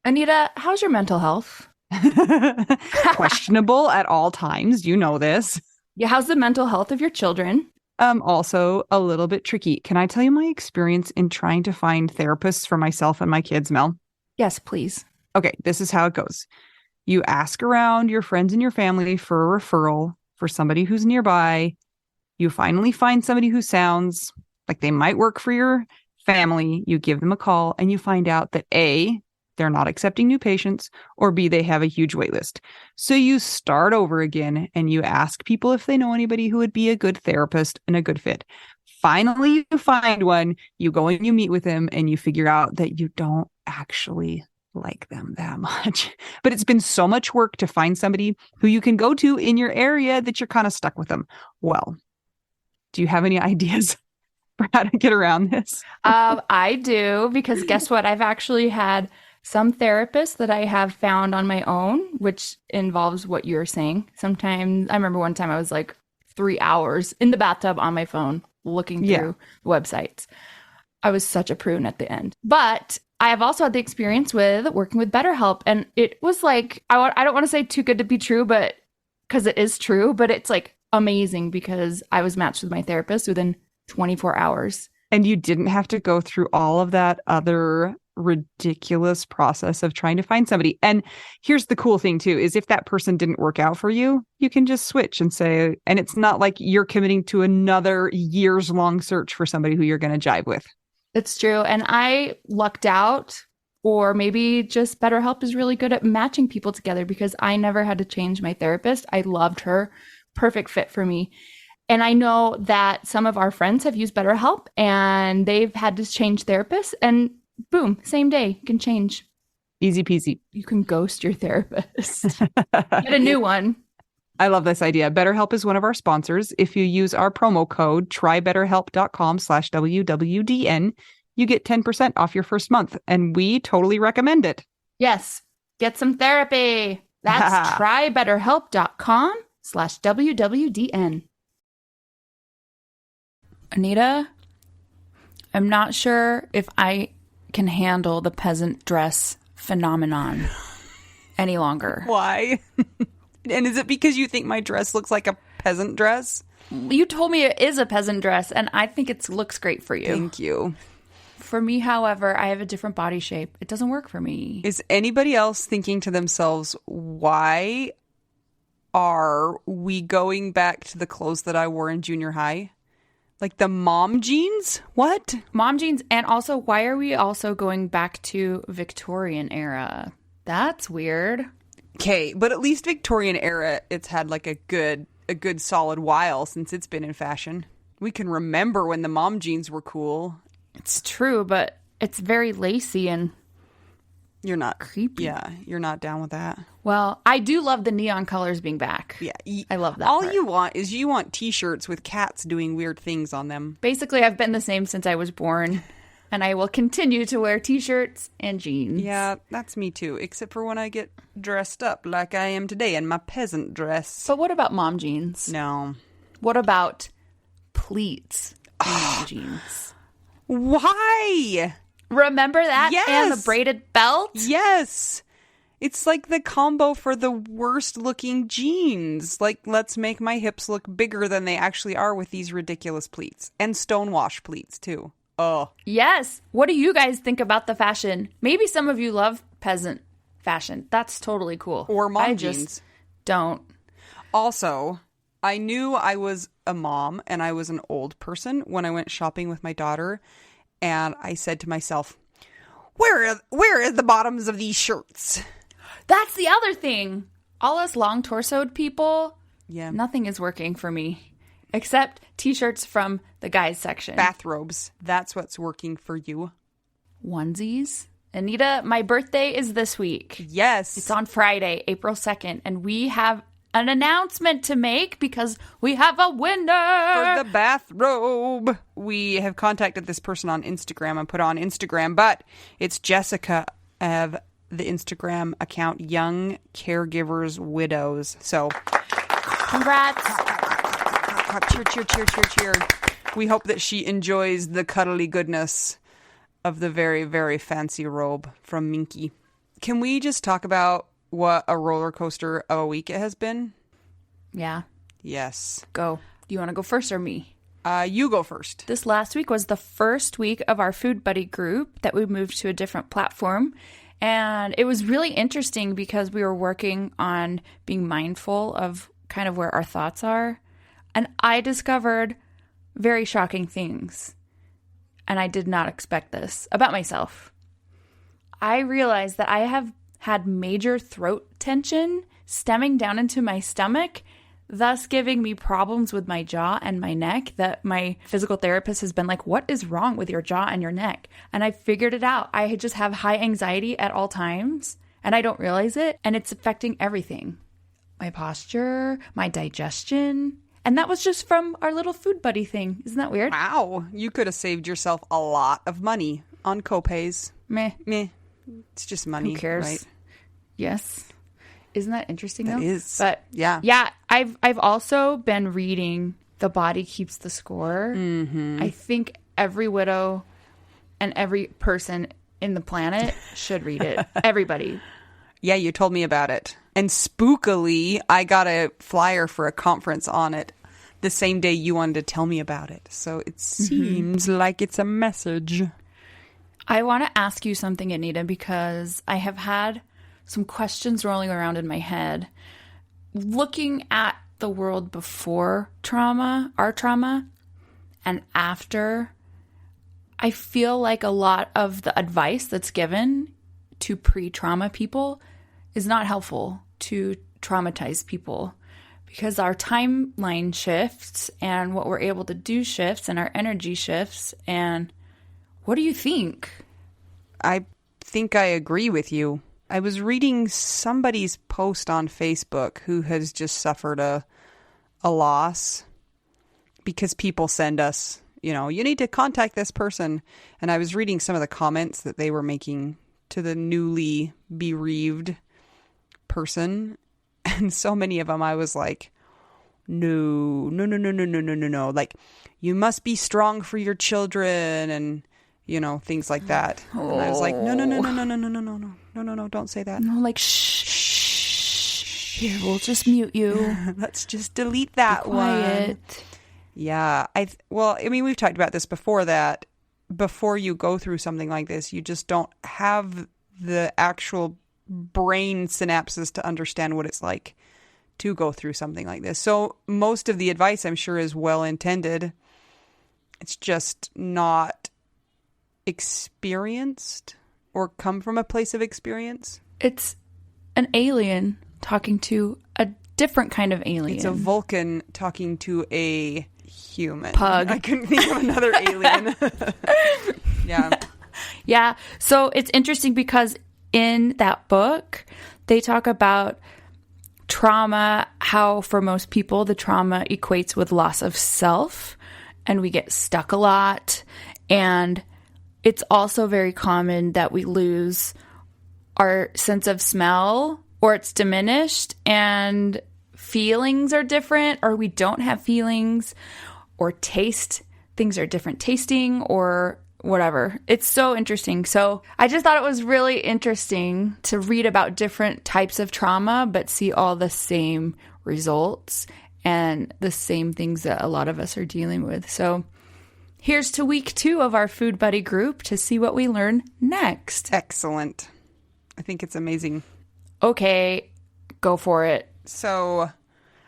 Anita, how's your mental health? Questionable at all times. You know this. Yeah, how's the mental health of your children? Also a little bit tricky. Can I tell you my experience in trying to find therapists for myself and my kids, Mel? Yes, please. Okay, this is how it goes. You ask around your friends and your family for a referral for somebody who's nearby. You finally find somebody who sounds like they might work for your family. You give them a call and you find out that A, they're not accepting new patients, or B, they have a huge wait list. So you start over again and you ask people if they know anybody who would be a good therapist and a good fit. Finally, you find one, you go and you meet with them and you figure out that you don't actually like them that much. But it's been so much work to find somebody who you can go to in your area that you're kind of stuck with them. Well, do you have any ideas for how to get around this? I do, because guess what? I've actually had some therapists that I have found on my own, which involves what you're saying. Sometimes I remember one time I was like 3 hours in the bathtub on my phone looking through websites. I was such a prune at the end. But I have also had the experience with working with BetterHelp. And it was like, I don't want to say too good to be true, but because it is true, but it's like amazing because I was matched with my therapist within 24 hours. And you didn't have to go through all of that other ridiculous process of trying to find somebody. And here's the cool thing too, is if that person didn't work out for you, you can just switch and say, and it's not like you're committing to another years long search for somebody who you're going to jive with. It's true. And I lucked out, or maybe just BetterHelp is really good at matching people together because I never had to change my therapist. I loved her. Perfect fit for me. And I know that some of our friends have used BetterHelp and they've had to change therapists, and boom, same day, you can change. Easy peasy. You can ghost your therapist. Get a new one. I love this idea. BetterHelp is one of our sponsors. If you use our promo code trybetterhelp.com/WWDN, you get 10% off your first month. And we totally recommend it. Yes. Get some therapy. That's trybetterhelp.com/WWDN. Anita, I'm not sure if I can handle the peasant dress phenomenon any longer. Why? And is it because you think my dress looks like a peasant dress? You told me it is a peasant dress, and I think it looks great for you. Thank you. For me, however, I have a different body shape. It doesn't work for me. Is anybody else thinking to themselves, why are we going back to the clothes that I wore in junior high? Like the mom jeans? What? Mom jeans. And also, why are we also going back to Victorian era? That's weird. Okay, but at least Victorian era, it's had like a good solid while since it's been in fashion. We can remember when the mom jeans were cool. It's true, but it's very lacy and you're not creepy. Yeah, you're not down with that. Well, I do love the neon colors being back. Yeah, I love that. All part. you want is t-shirts with cats doing weird things on them. Basically, I've been the same since I was born. And I will continue to wear t-shirts and jeans. Yeah, that's me too. Except for when I get dressed up like I am today in my peasant dress. But what about mom jeans? No. What about pleats in mom jeans? Why? Remember that? Yes. And the braided belt? Yes. It's like the combo for the worst looking jeans. Like, let's make my hips look bigger than they actually are with these ridiculous pleats. And stonewash pleats too. Oh. Yes. What do you guys think about the fashion? Maybe some of you love peasant fashion. That's totally cool. Or mom jeans. Just don't. Also, I knew I was a mom and I was an old person when I went shopping with my daughter. And I said to myself, where are the bottoms of these shirts? That's the other thing. All us long torsoed people, yeah, nothing is working for me. Except t-shirts from the guys section. Bathrobes. That's what's working for you. Onesies. Anita, my birthday is this week. Yes. It's on Friday, April 2nd. And we have an announcement to make because we have a winner. For the bathrobe. We have contacted this person on Instagram and put on Instagram, but it's Jessica of the Instagram account Young Caregivers Widows. So, congrats. Cheer, cheer, cheer, cheer, cheer. We hope that she enjoys the cuddly goodness of the very, very fancy robe from Minky. Can we just talk about what a roller coaster of a week it has been? Yeah. Yes. Go. Do you want to go first or me? You go first. This last week was the first week of our Food Buddy group that we moved to a different platform. And it was really interesting because we were working on being mindful of kind of where our thoughts are. And I discovered very shocking things. And I did not expect this about myself. I realized that I have had major throat tension stemming down into my stomach, thus giving me problems with my jaw and my neck that my physical therapist has been like, what is wrong with your jaw and your neck? And I figured it out. I just have high anxiety at all times and I don't realize it. And it's affecting everything. My posture, my digestion. And that was just from our little Food Buddy thing. Isn't that weird? Wow. You could have saved yourself a lot of money on copays. Meh. It's just money. Who cares? Right? Yes. Isn't that interesting though? That is. But yeah. I've also been reading The Body Keeps the Score. Mm-hmm. I think every widow and every person in the planet should read it. Everybody. Yeah, you told me about it. And spookily, I got a flyer for a conference on it the same day you wanted to tell me about it. So it seems like it's a message. I want to ask you something, Anita, because I have had some questions rolling around in my head. Looking at the world before trauma, our trauma, and after, I feel like a lot of the advice that's given to pre-trauma people is not helpful to traumatized people because our timeline shifts and what we're able to do shifts and our energy shifts. And what do you think? I think I agree with you. I was reading somebody's post on Facebook who has just suffered a loss because people send us, you need to contact this person. And I was reading some of the comments that they were making to the newly bereaved person. And so many of them, I was like, no. Like, you must be strong for your children and, things like that. Oh. And I was like, no, don't say that. No, like, shh. Here, we'll just mute you. Let's just delete that be quiet. One. Yeah. We've talked about this before, that before you go through something like this, you just don't have the actual brain synapses to understand what it's like to go through something like this. So most of the advice, I'm sure, is well intended. It's just not experienced or come from a place of experience. It's an alien talking to a different kind of alien. It's a Vulcan talking to a human. Pug. I couldn't think of another alien. Yeah. Yeah. So it's interesting because in that book, they talk about trauma, how for most people, the trauma equates with loss of self, and we get stuck a lot. And it's also very common that we lose our sense of smell, or it's diminished, and feelings are different, or we don't have feelings, or taste. Things are different tasting, or whatever. It's so interesting. So I just thought it was really interesting to read about different types of trauma, but see all the same results and the same things that a lot of us are dealing with. So here's to week 2 of our Food Buddy group to see what we learn next. Excellent. I think it's amazing. Okay, go for it. So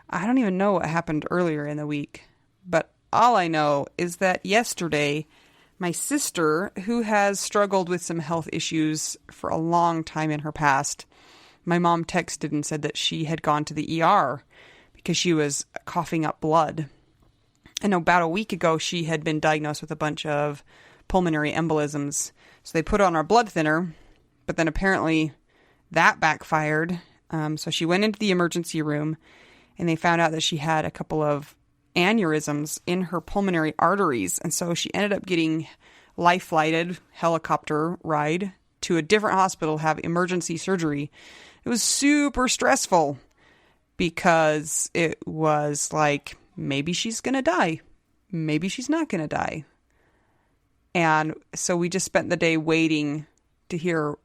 I don't even know what happened earlier in the week, but all I know is that yesterday, my sister, who has struggled with some health issues for a long time in her past, my mom texted and said that she had gone to the ER because she was coughing up blood. And about a week ago, she had been diagnosed with a bunch of pulmonary embolisms. So they put on our blood thinner, but then apparently that backfired. So she went into the emergency room and they found out that she had a couple of aneurysms in her pulmonary arteries. And so she ended up getting life-flighted helicopter ride to a different hospital, have emergency surgery. It was super stressful because it was like, maybe she's going to die. Maybe she's not going to die. And so we just spent the day waiting to hear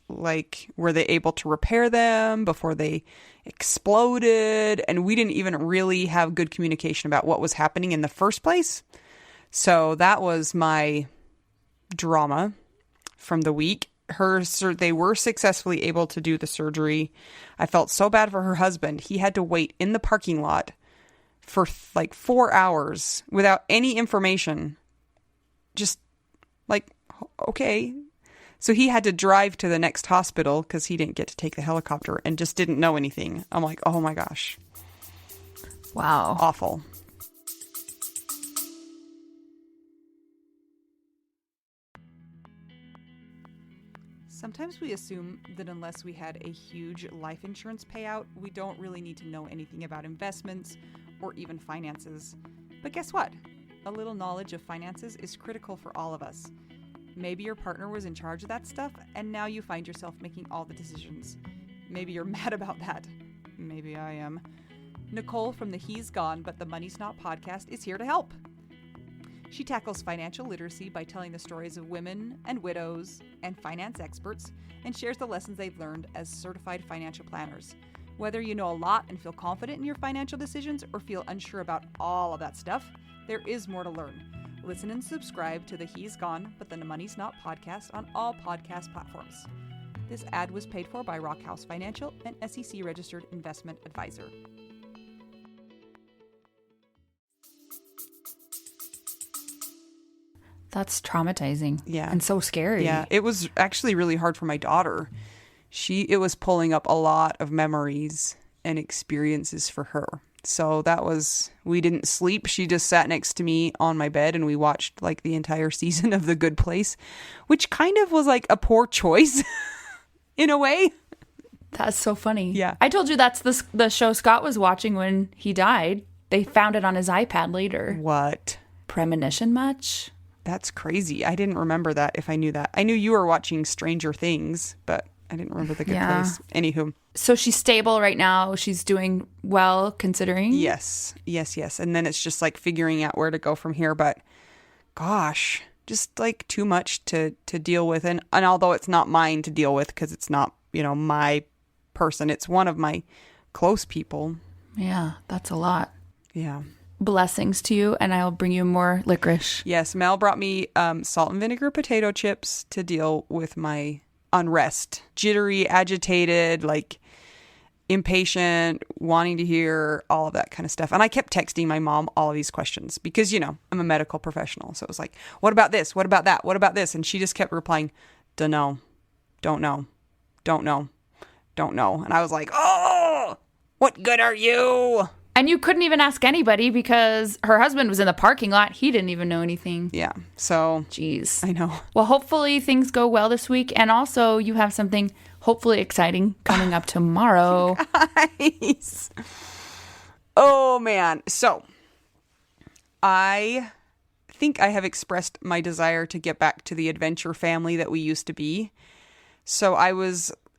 Like, were they able to repair them before they exploded? And we didn't even really have good communication about what was happening in the first place. So that was my drama from the week. They were successfully able to do the surgery. I felt so bad for her husband. He had to wait in the parking lot for like 4 hours without any information. Just like, okay. So he had to drive to the next hospital because he didn't get to take the helicopter and just didn't know anything. I'm like, oh my gosh. Wow. Awful. Sometimes we assume that unless we had a huge life insurance payout, we don't really need to know anything about investments or even finances. But guess what? A little knowledge of finances is critical for all of us. Maybe your partner was in charge of that stuff, and now you find yourself making all the decisions. Maybe you're mad about that. Maybe I am. Nicole from the He's Gone But the Money's Not podcast is here to help. She tackles financial literacy by telling the stories of women and widows and finance experts, and shares the lessons they've learned as certified financial planners. Whether you know a lot and feel confident in your financial decisions or feel unsure about all of that stuff, there is more to learn. Listen and subscribe to the He's Gone But the Money's Not podcast on all podcast platforms. This ad was paid for by Rockhouse Financial, an SEC registered investment advisor. That's traumatizing. Yeah. And so scary. Yeah. It was actually really hard for my daughter. It was pulling up a lot of memories and experiences for her. So we didn't sleep. She just sat next to me on my bed and we watched like the entire season of The Good Place, which kind of was like a poor choice in a way. That's so funny. Yeah. I told you that's the show Scott was watching when he died. They found it on his iPad later. What? Premonition much? That's crazy. I didn't remember that if I knew that. I knew you were watching Stranger Things, but I didn't remember The Good Place. Anywho. So she's stable right now. She's doing well considering? Yes. And then it's just like figuring out where to go from here. But gosh, just like too much to deal with. And although it's not mine to deal with because it's not, my person, it's one of my close people. Yeah, that's a lot. Yeah. Blessings to you, and I'll bring you more licorice. Yes, Mel brought me salt and vinegar potato chips to deal with my unrest. Jittery, agitated, like impatient, wanting to hear all of that kind of stuff. And I kept texting my mom all of these questions because, I'm a medical professional. So it was like, what about this? What about that? What about this? And she just kept replying, dunno, don't know, don't know, don't know. And I was like, oh, what good are you? And you couldn't even ask anybody because her husband was in the parking lot. He didn't even know anything. Yeah. So. Jeez. I know. Well, hopefully things go well this week. And also you have something hopefully exciting coming up tomorrow. Guys. Oh, man. So I think I have expressed my desire to get back to the adventure family that we used to be. So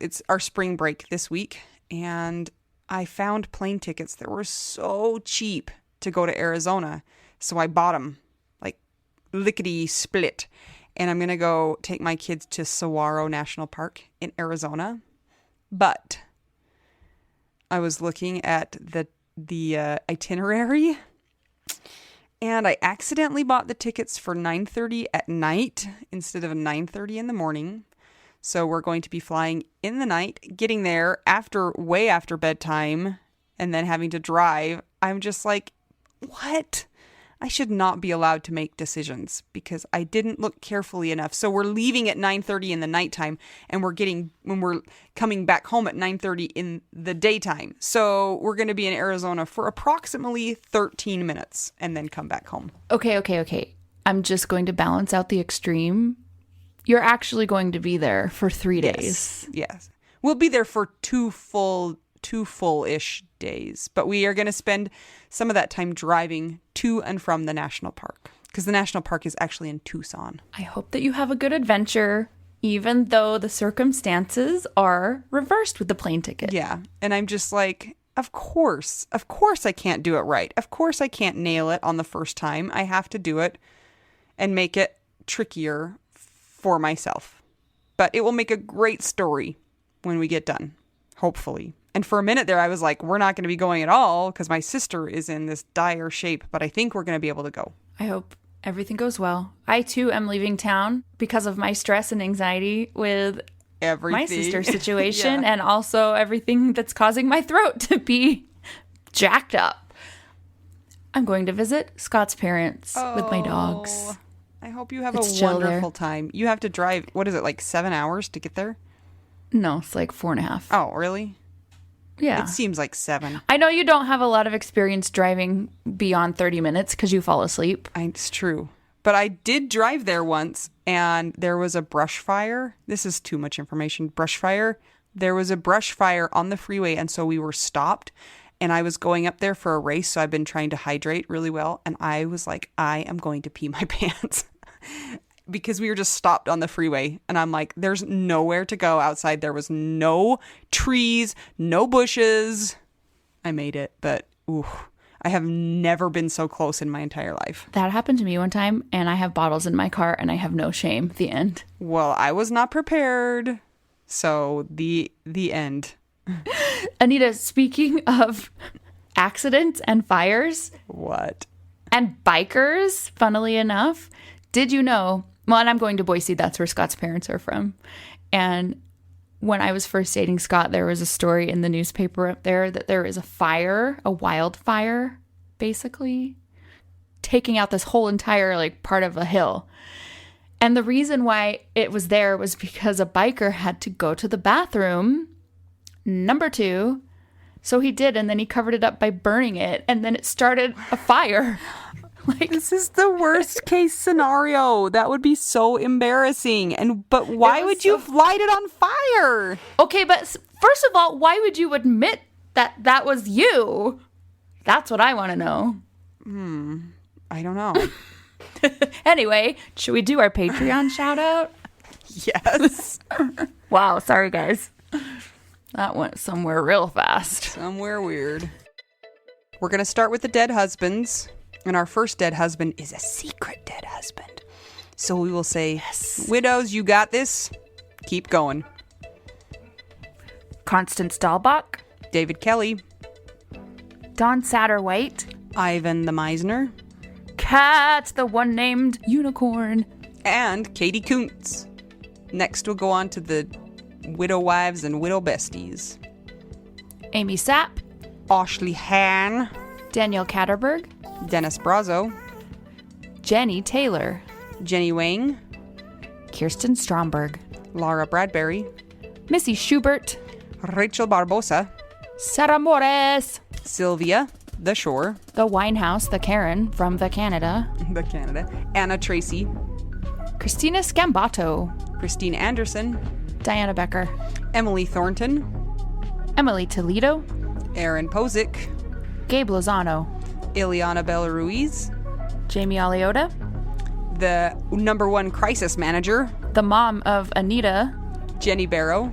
it's our spring break this week. And I found plane tickets that were so cheap to go to Arizona. So I bought them like lickety split. And I'm going to go take my kids to Saguaro National Park in Arizona. But I was looking at the itinerary and I accidentally bought the tickets for 9:30 at night instead of 9:30 in the morning. So we're going to be flying in the night, getting there way after bedtime, and then having to drive. I'm just like, what? I should not be allowed to make decisions because I didn't look carefully enough. So we're leaving at 9:30 in the nighttime, and when we're coming back home at 9:30 in the daytime. So we're going to be in Arizona for approximately 13 minutes and then come back home. Okay. I'm just going to balance out the extreme. You're actually going to be there for 3 days. Yes. We'll be there for two full-ish days. But we are going to spend some of that time driving to and from the national park. Because the national park is actually in Tucson. I hope that you have a good adventure, even though the circumstances are reversed with the plane ticket. Yeah. And I'm just like, of course I can't do it right. Of course I can't nail it on the first time. I have to do it and make it trickier for myself. But it will make a great story when we get done, hopefully. And for a minute there, I was like, we're not going to be going at all because my sister is in this dire shape, but I think we're going to be able to go. I hope everything goes well. I, too, am leaving town because of my stress and anxiety with my sister's situation and also everything that's causing my throat to be jacked up. I'm going to visit Scott's parents with my dogs. I hope you have a wonderful time. You have to drive, what is it, like 7 hours to get there? No, it's like 4.5. Oh, really? Yeah. It seems like 7. I know you don't have a lot of experience driving beyond 30 minutes because you fall asleep. It's true. But I did drive there once, and there was a brush fire. This is too much information. Brush fire. There was a brush fire on the freeway, and so we were stopped. And I was going up there for a race, so I've been trying to hydrate really well. And I was like, I am going to pee my pants. Because we were just stopped on the freeway. And I'm like, there's nowhere to go outside. There was no trees, no bushes. I made it, but I have never been so close in my entire life. That happened to me one time, and I have bottles in my car, and I have no shame. The end. Well, I was not prepared. So the end. Anita, speaking of accidents and fires. What? And bikers, funnily enough, did you know... Well, and I'm going to Boise. That's where Scott's parents are from. And when I was first dating Scott, there was a story in the newspaper up there that there is a fire, a wildfire, basically, taking out this whole entire like part of a hill. And the reason why it was there was because a biker had to go to the bathroom, number 2. So he did, and then he covered it up by burning it, and then it started a fire. Like, this is the worst case scenario. That would be so embarrassing. But why would you light it on fire? Okay, but first of all, why would you admit that that was you? That's what I want to know. I don't know. Anyway, should we do our Patreon shout out? Yes. Wow, sorry guys. That went somewhere real fast. Somewhere weird. We're going to start with the dead husbands. And our first dead husband is a secret dead husband. So we will say, yes. Widows, you got this. Keep going. Constance Dahlbach. David Kelly. Don Satterwhite. Ivan the Meisner. Kat, the one named unicorn. And Katie Kuntz. Next we'll go on to the widow wives and widow besties. Amy Sapp. Ashley Hahn. Danielle Katterberg. Dennis Brazo. Jenny Taylor. Jenny Wang. Kirsten Stromberg. Laura Bradbury. Missy Schubert. Rachel Barbosa. Sarah Morris. Sylvia The Shore. The Winehouse, the Karen from the Canada. The Canada. Anna Tracy. Christina Scambato. Christine Anderson. Diana Becker. Emily Thornton. Emily Toledo. Aaron Posick. Gabe Lozano. Ileana Bella Ruiz. Jamie Aliota. The number 1 crisis manager. The mom of Anita. Jenny Barrow.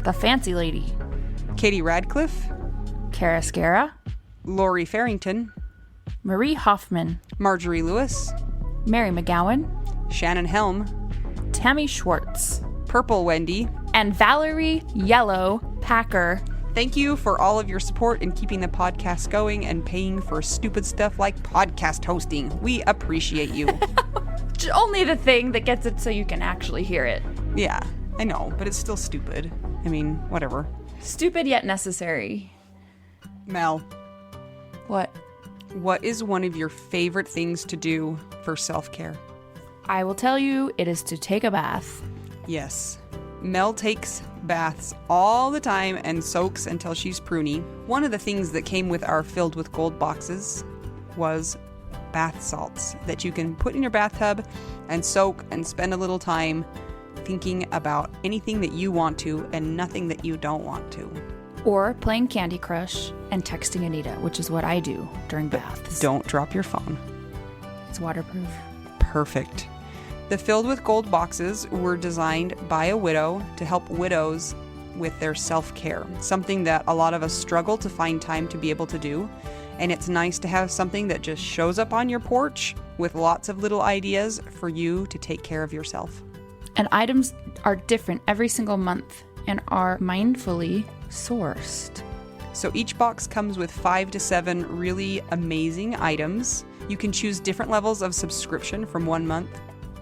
The fancy lady. Katie Radcliffe. Kara Scara. Lori Farrington. Marie Hoffman. Marjorie Lewis. Mary McGowan. Shannon Helm. Tammy Schwartz. Purple Wendy. And Valerie Yellow Packer. Thank you for all of your support in keeping the podcast going and paying for stupid stuff like podcast hosting. We appreciate you. Only the thing that gets it so you can actually hear it. Yeah, I know, but it's still stupid. I mean, whatever. Stupid yet necessary. Mel. What? What is one of your favorite things to do for self-care? I will tell you, it is to take a bath. Yes. Mel takes baths all the time and soaks until she's pruny. One of the things that came with our Filled with Gold boxes was bath salts that you can put in your bathtub and soak and spend a little time thinking about anything that you want to and nothing that you don't want to. Or playing Candy Crush and texting Anita, which is what I do during baths. Don't drop your phone. It's waterproof. Perfect. The Filled with Gold boxes were designed by a widow to help widows with their self-care, something that a lot of us struggle to find time to be able to do. And it's nice to have something that just shows up on your porch with lots of little ideas for you to take care of yourself. And items are different every single month and are mindfully sourced. So each box comes with 5 to 7 really amazing items. You can choose different levels of subscription from 1 month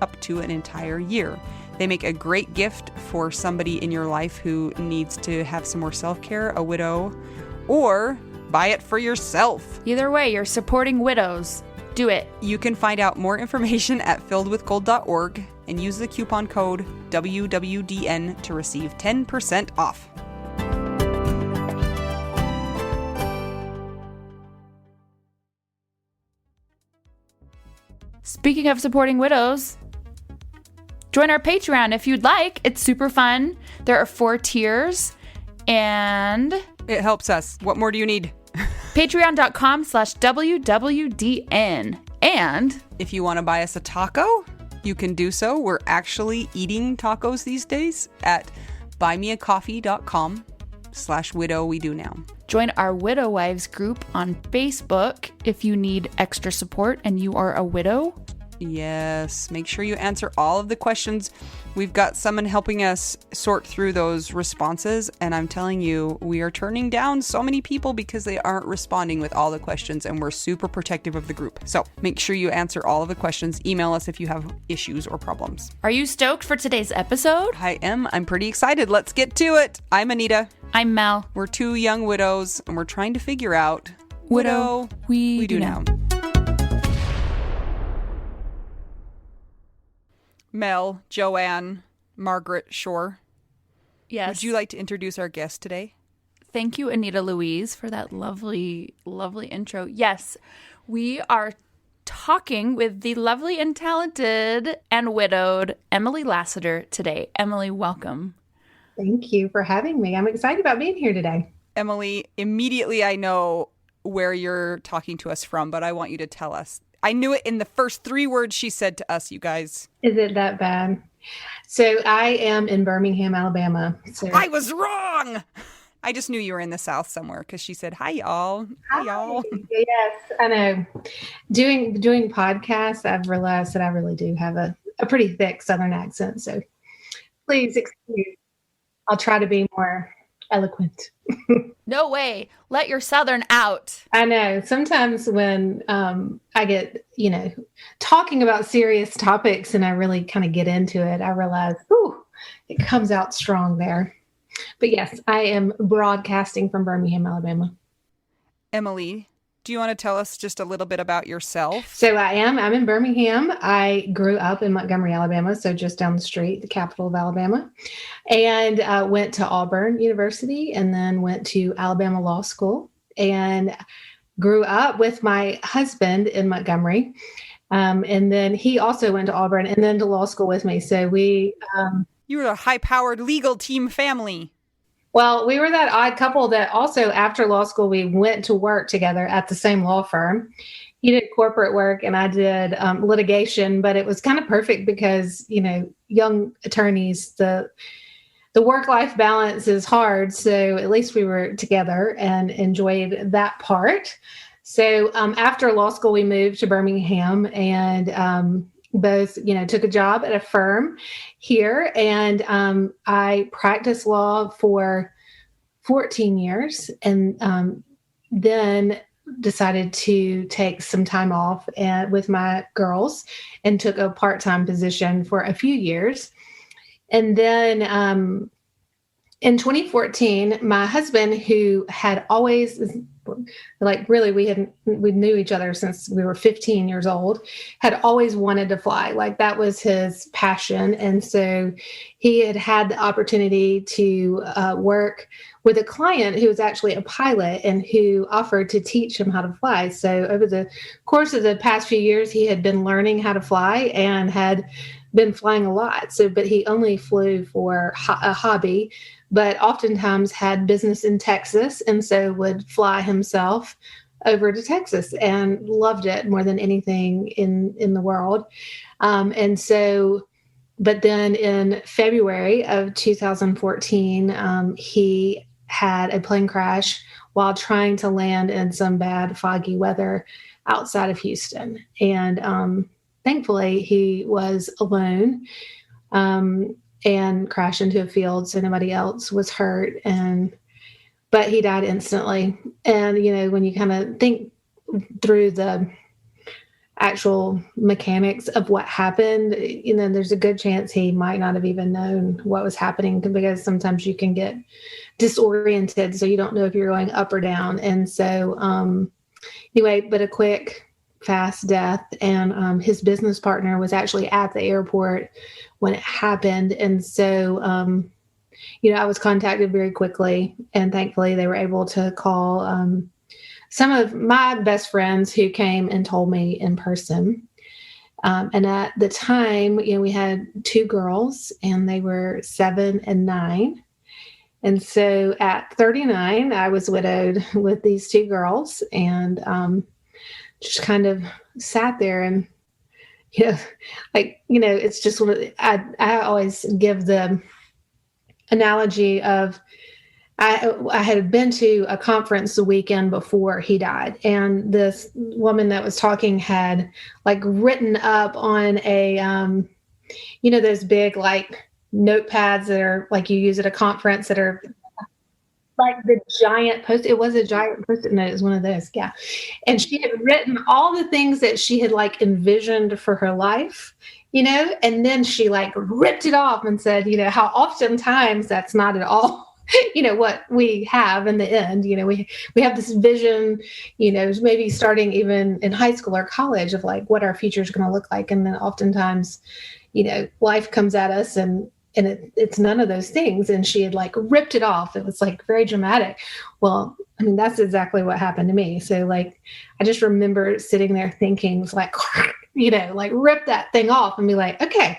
up to an entire year. They make a great gift for somebody in your life who needs to have some more self-care, a widow, or buy it for yourself. Either way, you're supporting widows. Do it. You can find out more information at filledwithgold.org and use the coupon code WWDN to receive 10% off. Speaking of supporting widows, join our Patreon if you'd like. It's super fun. There are 4 tiers and it helps us. What more do you need? Patreon.com/WWDN. And if you want to buy us a taco, you can do so. We're actually eating tacos these days at buymeacoffee.com/widowwedonow. Join our Widow Wives group on Facebook if you need extra support and you are a widow. Yes, make sure you answer all of the questions. We've got someone helping us sort through those responses, and I'm telling you, we are turning down so many people because they aren't responding with all the questions, and we're super protective of the group. So make sure you answer all of the questions. Email us if you have issues or problems. Are you stoked for today's episode? I am. I'm pretty excited. Let's get to it. I'm Anita. I'm Mel. We're 2 young widows, and we're trying to figure out Widow we do now. Mel, Joanne, Margaret Shore. Yes. Would you like to introduce our guest today? Thank you, Anita Louise, for that lovely, lovely intro. Yes, we are talking with the lovely and talented and widowed Emily Lassiter today. Emily, welcome. Thank you for having me. I'm excited about being here today. Emily, immediately I know where you're talking to us from, but I want you to tell us. I knew it in the first 3 words she said to us, you guys. Is it that bad? So I am in Birmingham, Alabama. So I was wrong. I just knew you were in the South somewhere because she said, hi, y'all. Hi, y'all. Yes, I know. Doing podcasts, I've realized that I really do have a pretty thick Southern accent. So please excuse. I'll try to be more eloquent. No way. Let your Southern out. I know. Sometimes when I get, talking about serious topics and I really kind of get into it, I realize, it comes out strong there. But yes, I am broadcasting from Birmingham, Alabama. Emily, do you want to tell us just a little bit about yourself? So I'm in Birmingham. I grew up in Montgomery, Alabama, so just down the street, the capital of Alabama, and went to Auburn University and then went to Alabama Law School and grew up with my husband in Montgomery. And then he also went to Auburn and then to law school with me. So we... You were a high-powered legal team family. Well, we were that odd couple that also after law school, we went to work together at the same law firm. He did corporate work and I did litigation, but it was kind of perfect because, young attorneys, the work-life balance is hard. So at least we were together and enjoyed that part. So after law school, we moved to Birmingham and both, took a job at a firm here. And I practiced law for 14 years and then decided to take some time off with my girls and took a part-time position for a few years. And then in 2014, my husband, who had always, really, we knew each other since we were 15 years old, had always wanted to fly. Like that was his passion. And so he had the opportunity to work with a client who was actually a pilot and who offered to teach him how to fly. So over the course of the past few years, he had been learning how to fly and had been flying a lot. So, but he only flew for a hobby, but oftentimes had business in Texas. And so would fly himself over to Texas and loved it more than anything in the world. And so, but then in February of 2014, he had a plane crash while trying to land in some bad foggy weather outside of Houston. And thankfully, he was alone. and crashed into a field. So nobody else was hurt. But he died instantly. And, when you kind of think through the actual mechanics of what happened, there's a good chance he might not have even known what was happening, because sometimes you can get disoriented. So you don't know if you're going up or down. And so, anyway, but a quick, fast death. And his business partner was actually at the airport when it happened. And so, I was contacted very quickly, and thankfully they were able to call some of my best friends who came and told me in person. And at the time, we had 2 girls, and they were 7 and 9. And so at 39, I was widowed with these 2 girls, and just kind of sat there and, it's just I always give the analogy of, I had been to a conference the weekend before he died, and this woman that was talking had written up on a, those big notepads that are you use at a conference, that are the giant post. It was a giant post-it note. It was one of those. Yeah. And she had written all the things that she had envisioned for her life, and then she ripped it off and said, how oftentimes that's not at all what we have in the end. We have this vision, maybe starting even in high school or college, of what our future is going to look like. And then oftentimes, life comes at us, and it's none of those things. And she had ripped it off. It was very dramatic. Well, I mean, that's exactly what happened to me. So I just remember sitting there thinking, rip that thing off and be okay,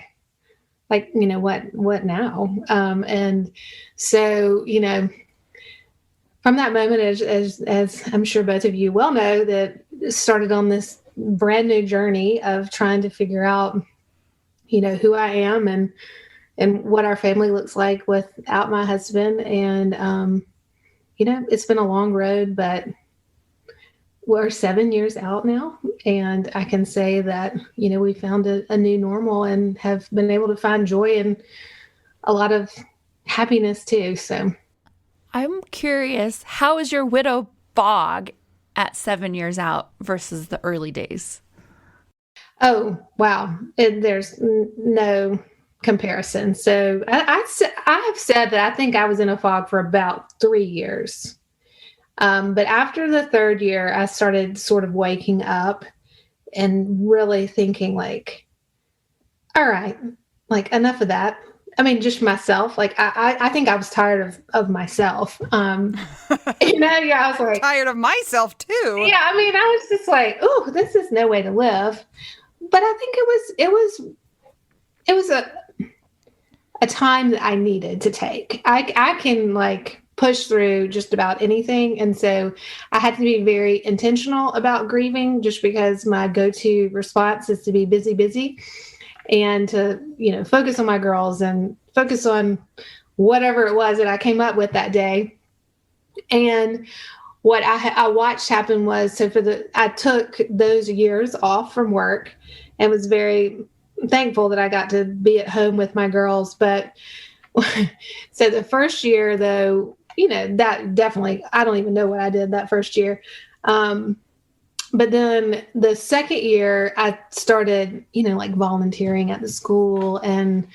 what now? And so, from that moment, as I'm sure both of you well know, that started on this brand new journey of trying to figure out, who I am, and what our family looks like without my husband. And, it's been a long road, but we're 7 years out now. And I can say that, we found a new normal, and have been able to find joy and a lot of happiness too. So I'm curious, how is your widow bog at 7 years out versus the early days? Oh, wow. There's no comparison. So I have said that I think I was in a fog for about 3 years. But after the 3rd year, I started sort of waking up and really thinking all right, enough of that. I mean, just myself. I think I was tired of myself. I was tired of myself too. Yeah. I mean, I was just oh, this is no way to live. But I think it was a time that I needed to take. I can push through just about anything. And so I had to be very intentional about grieving, just because my go-to response is to be busy, and to, focus on my girls and focus on whatever it was that I came up with that day. And what I watched happen was, I took those years off from work, and was very thankful that I got to be at home with my girls. But so the first year, though, that definitely, I don't even know what I did that first year. But then the second year, I started, volunteering at the school, and,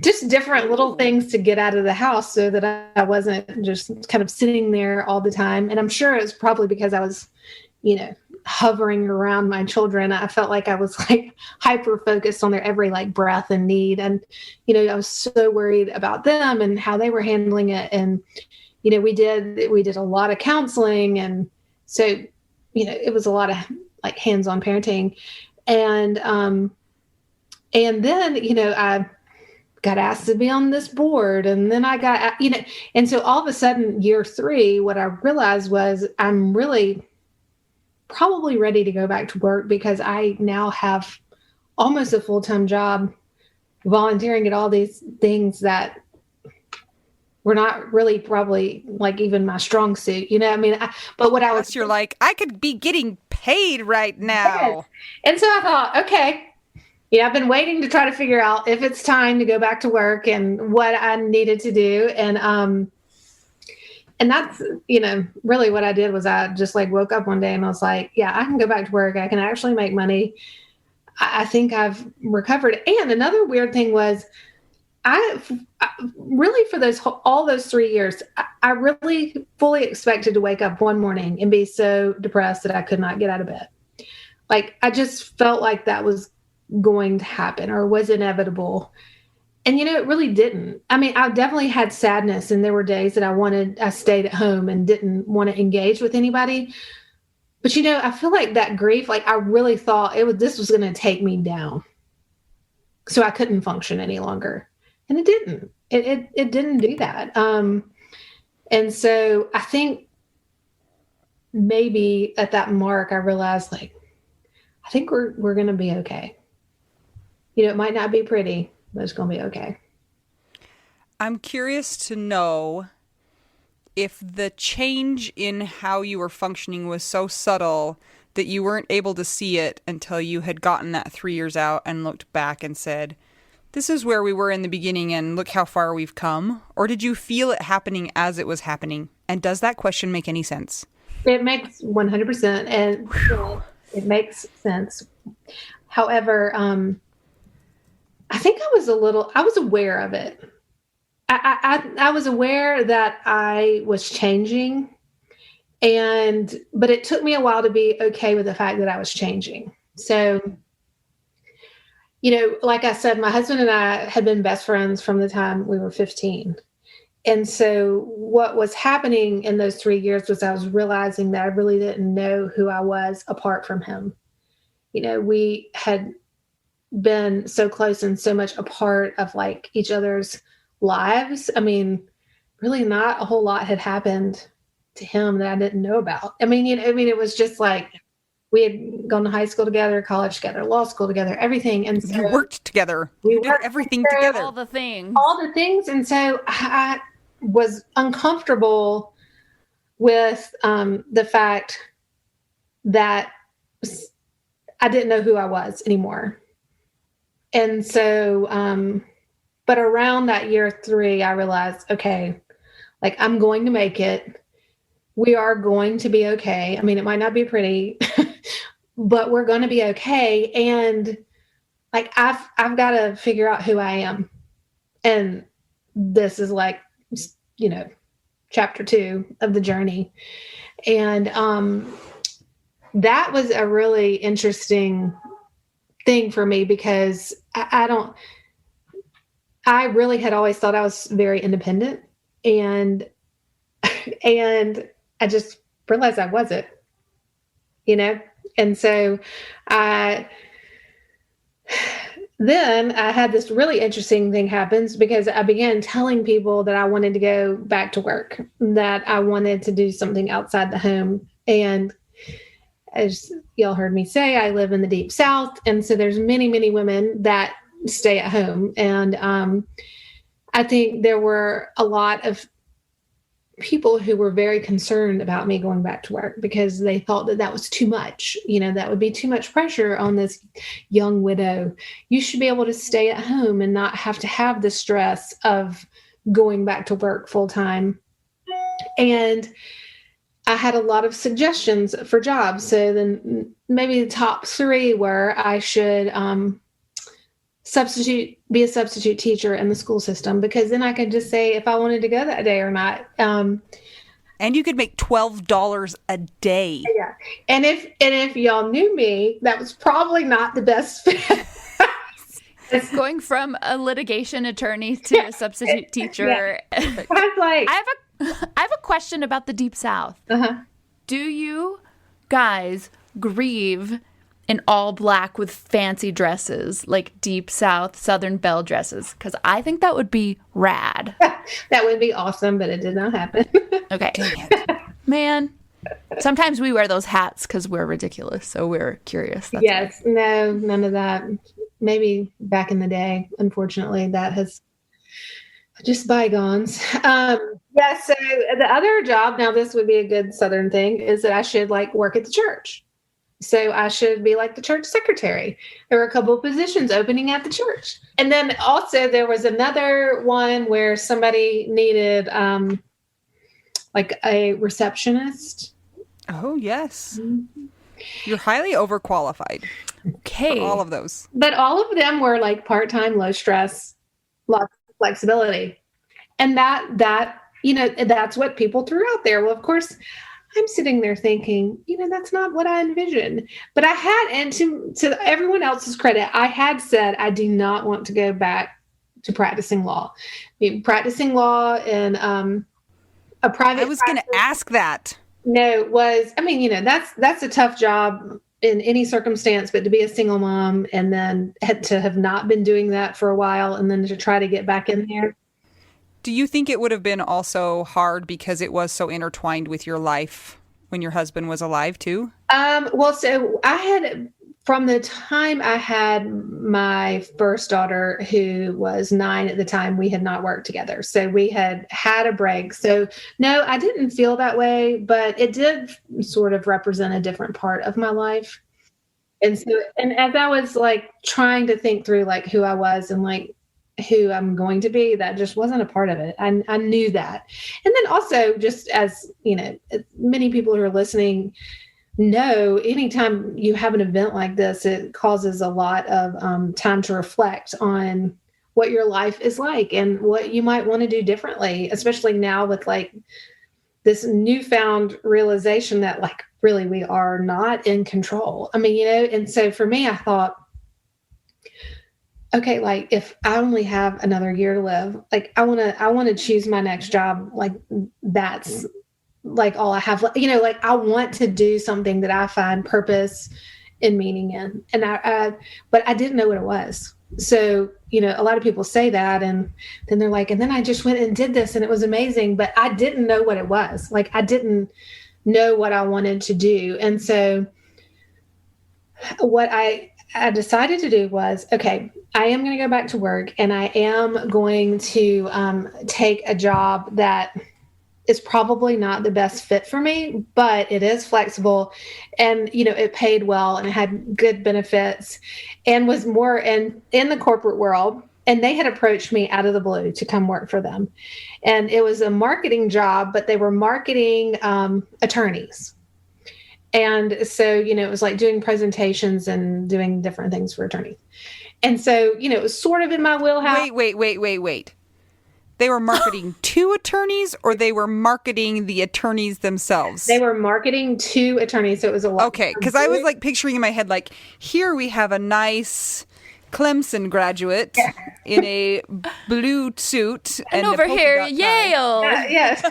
just different little things to get out of the house, so that I wasn't just kind of sitting there all the time. And I'm sure it was probably because I was, hovering around my children. I felt like I was hyper focused on their every breath and need. And, I was so worried about them and how they were handling it. And, we did a lot of counseling. And so, it was a lot of hands-on parenting. And then, I got asked to be on this board, and then I got, and so all of a sudden, year 3, what I realized was I'm really probably ready to go back to work, because I now have almost a full-time job volunteering at all these things that were not really probably even my strong suit, but what I was, you're I could be getting paid right now. Yes. And so I thought, okay, Yeah, I've been waiting to try to figure out if it's time to go back to work and what I needed to do. And that's, really what I did was I just like woke up one day and I was like, yeah, I can go back to work. I can actually make money. I think I've recovered. And another weird thing was I really for all those 3 years, I really fully expected to wake up one morning and be so depressed that I could not get out of bed. Like I just felt like that was going to happen or was inevitable. And it really didn't. I mean, I definitely had sadness and there were days that I stayed at home and didn't want to engage with anybody. But I feel like that grief, like I really thought this was going to take me down. So I couldn't function any longer. And it didn't. It didn't do that. And so I think maybe at that mark I realized like I think we're going to be okay. It might not be pretty, but it's going to be okay. I'm curious to know if the change in how you were functioning was so subtle that you weren't able to see it until you had gotten that 3 years out and looked back and said, this is where we were in the beginning and look how far we've come? Or did you feel it happening as it was happening? And does that question make any sense? It makes 100% and it makes sense. However, I think I was aware of it. I was aware that I was changing but it took me a while to be okay with the fact that I was changing. So, like I said, my husband and I had been best friends from the time we were 15. And so what was happening in those 3 years was I was realizing that I really didn't know who I was apart from him. We had been so close and so much a part of like each other's lives. I mean, really not a whole lot had happened to him that I didn't know about. I mean, it was just like we had gone to high school together, college together, law school together, everything. And so you worked together. You did everything together. All the things. And so I was uncomfortable with the fact that I didn't know who I was anymore. And so, but around that year 3, I realized, okay, like I'm going to make it. We are going to be okay. I mean, it might not be pretty, but we're going to be okay. And like, I've got to figure out who I am. And this is like, chapter 2 of the journey. And, that was a really interesting thing for me because I really had always thought I was very independent and I just realized I wasn't, and so then I had this really interesting thing happens because I began telling people that I wanted to go back to work, that I wanted to do something outside the home. And as y'all heard me say, I live in the deep South. And so there's many, many women that stay at home. And I think there were a lot of people who were very concerned about me going back to work because they thought that was too much, that would be too much pressure on this young widow. You should be able to stay at home and not have to have the stress of going back to work full time. And I had a lot of suggestions for jobs. So then maybe the top 3 were I should be a substitute teacher in the school system, because then I could just say if I wanted to go that day or not. And you could make $12 a day. Yeah. And if y'all knew me, that was probably not the best fit. It's going from a litigation attorney to a substitute teacher. Yeah. I was like, I have a question about the Deep South. Uh-huh. Do you guys grieve in all black with fancy dresses, like Deep South Southern Belle dresses? Because I think that would be rad. That would be awesome, but it did not happen. Okay. Man, sometimes we wear those hats because we're ridiculous, so we're curious. That's yes, right. No, none of that. Maybe back in the day, unfortunately, that has just bygones. Yeah, so the other job, now this would be a good Southern thing, is that I should like work at the church. So I should be like the church secretary. There were a couple of positions opening at the church. And then also there was another one where somebody needed like a receptionist. Oh, yes. You're highly overqualified. Okay. For all of those. But all of them were like part-time, low stress, lots of flexibility. And that, you know, that's what people threw out there. Well, of course, I'm sitting there thinking, you know, that's not what I envisioned. But I had, and to everyone else's credit, I had said I do not want to go back to practicing law. I mean, practicing law in a private. I was going to ask that. No, I mean, you know, that's a tough job in any circumstance, but to be a single mom and then to have not been doing that for a while and then to try to get back in there. Do you think it would have been also hard because it was so intertwined with your life when your husband was alive too? Well, so I had, from the time I had my first daughter, who was 9 at the time, we had not worked together. So we had a break. So no, I didn't feel that way, but it did sort of represent a different part of my life. And so, and as I was like trying to think through like who I was and like who I'm going to be, that just wasn't a part of it. I knew that. And then also, just as, you know, many people who are listening know, anytime you have an event like this, it causes a lot of time to reflect on what your life is like and what you might want to do differently, especially now with like this newfound realization that like really we are not in control. I mean, you know, and so for me, I thought, okay, like if I only have another year to live, like I want to choose my next job. Like that's like all I have, you know, like I want to do something that I find purpose and meaning in. And but I didn't know what it was. So, you know, a lot of people say that and then they're like, and then I just went and did this and it was amazing, but I didn't know what it was. Like I didn't know what I wanted to do. And so what I decided to do was, okay, I am going to go back to work and I am going to take a job that is probably not the best fit for me, but it is flexible and, you know, it paid well and it had good benefits and was more in the corporate world. And they had approached me out of the blue to come work for them. And it was a marketing job, but they were marketing attorneys. And so, you know, it was like doing presentations and doing different things for attorneys. And so, you know, it was sort of in my wheelhouse. Wait. They were marketing to attorneys or they were marketing the attorneys themselves? They were marketing to attorneys. So it was a lot. Okay, because I was like picturing in my head, like, here we have a nice Clemson graduate in a blue suit. And over here, Yale. Yes.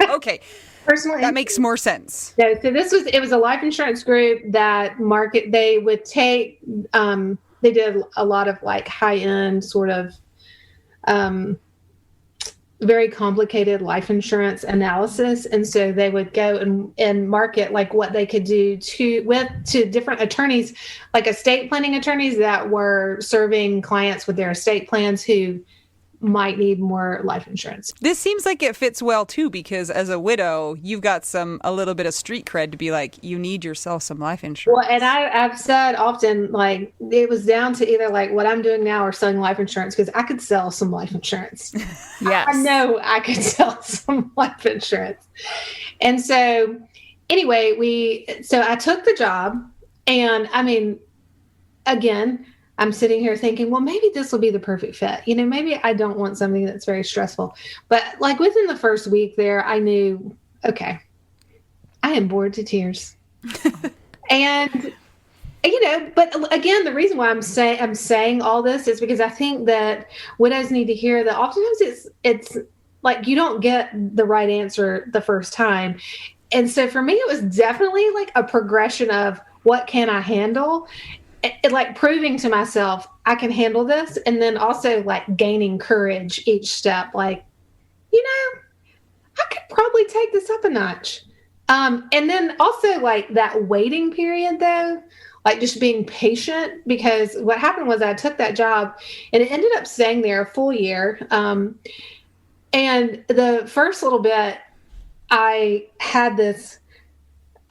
Okay. Personally, that makes more sense. No, so it was a life insurance group that they would take, they did a lot of like high end sort of, very complicated life insurance analysis. And so they would go and market like what they could do to different attorneys, like estate planning attorneys that were serving clients with their estate plans who might need more life insurance. This seems like it fits well too, because as a widow, you've got a little bit of street cred to be like, you need yourself some life insurance. Well, and I've said often, like, it was down to either like what I'm doing now or selling life insurance, because I could sell some life insurance. Yes. I know I could sell some life insurance. And so anyway, so I took the job and I mean, again, I'm sitting here thinking, well, maybe this will be the perfect fit. You know, maybe I don't want something that's very stressful. But like within the first week there, I knew, okay, I am bored to tears. And, you know, but again, the reason why I'm saying all this is because I think that widows need to hear that oftentimes it's like you don't get the right answer the first time. And so for me, it was definitely like a progression of what can I handle? It like proving to myself I can handle this, and then also like gaining courage each step. Like, you know, I could probably take this up a notch. And then also like that waiting period though, like just being patient, because what happened was I took that job and it ended up staying there a full year. And the first little bit, I had this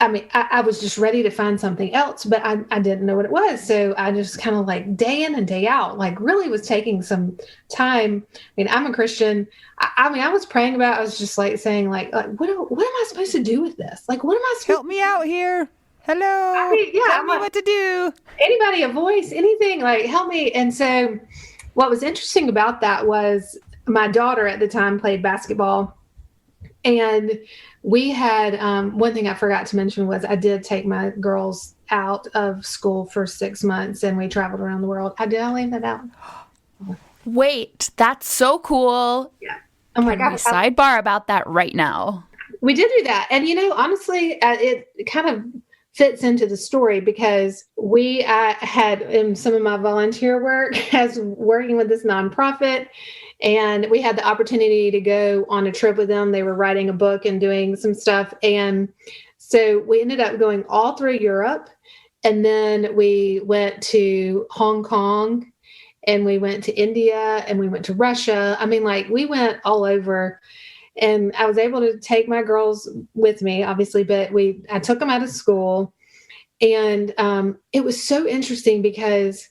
I mean, I was just ready to find something else, but I didn't know what it was. So I just kind of like day in and day out, like really was taking some time. I mean, I'm a Christian. I mean, I was praying about, I was just like saying like what am I supposed to do with this? Like, what am I supposed Help me out here. Hello. I mean, yeah, Tell I'm me like, what to do. anybody, a voice, anything, like help me. And so what was interesting about that was my daughter at the time played basketball. And we had one thing I forgot to mention was I did take my girls out of school for 6 months and we traveled around the world. Did I leave that out? Wait, that's so cool. Yeah. I'm like, Can we sidebar about that right now? we did do that. And, honestly, it kind of fits into the story because we had in some of my volunteer work as working with this nonprofit. And we had the opportunity to go on a trip with them. They were writing a book and doing some stuff. And so we ended up going all through Europe. And then we went to Hong Kong and we went to India and we went to Russia. I mean, like we went all over. And I was able to take my girls with me, obviously, but I took them out of school. And it was so interesting because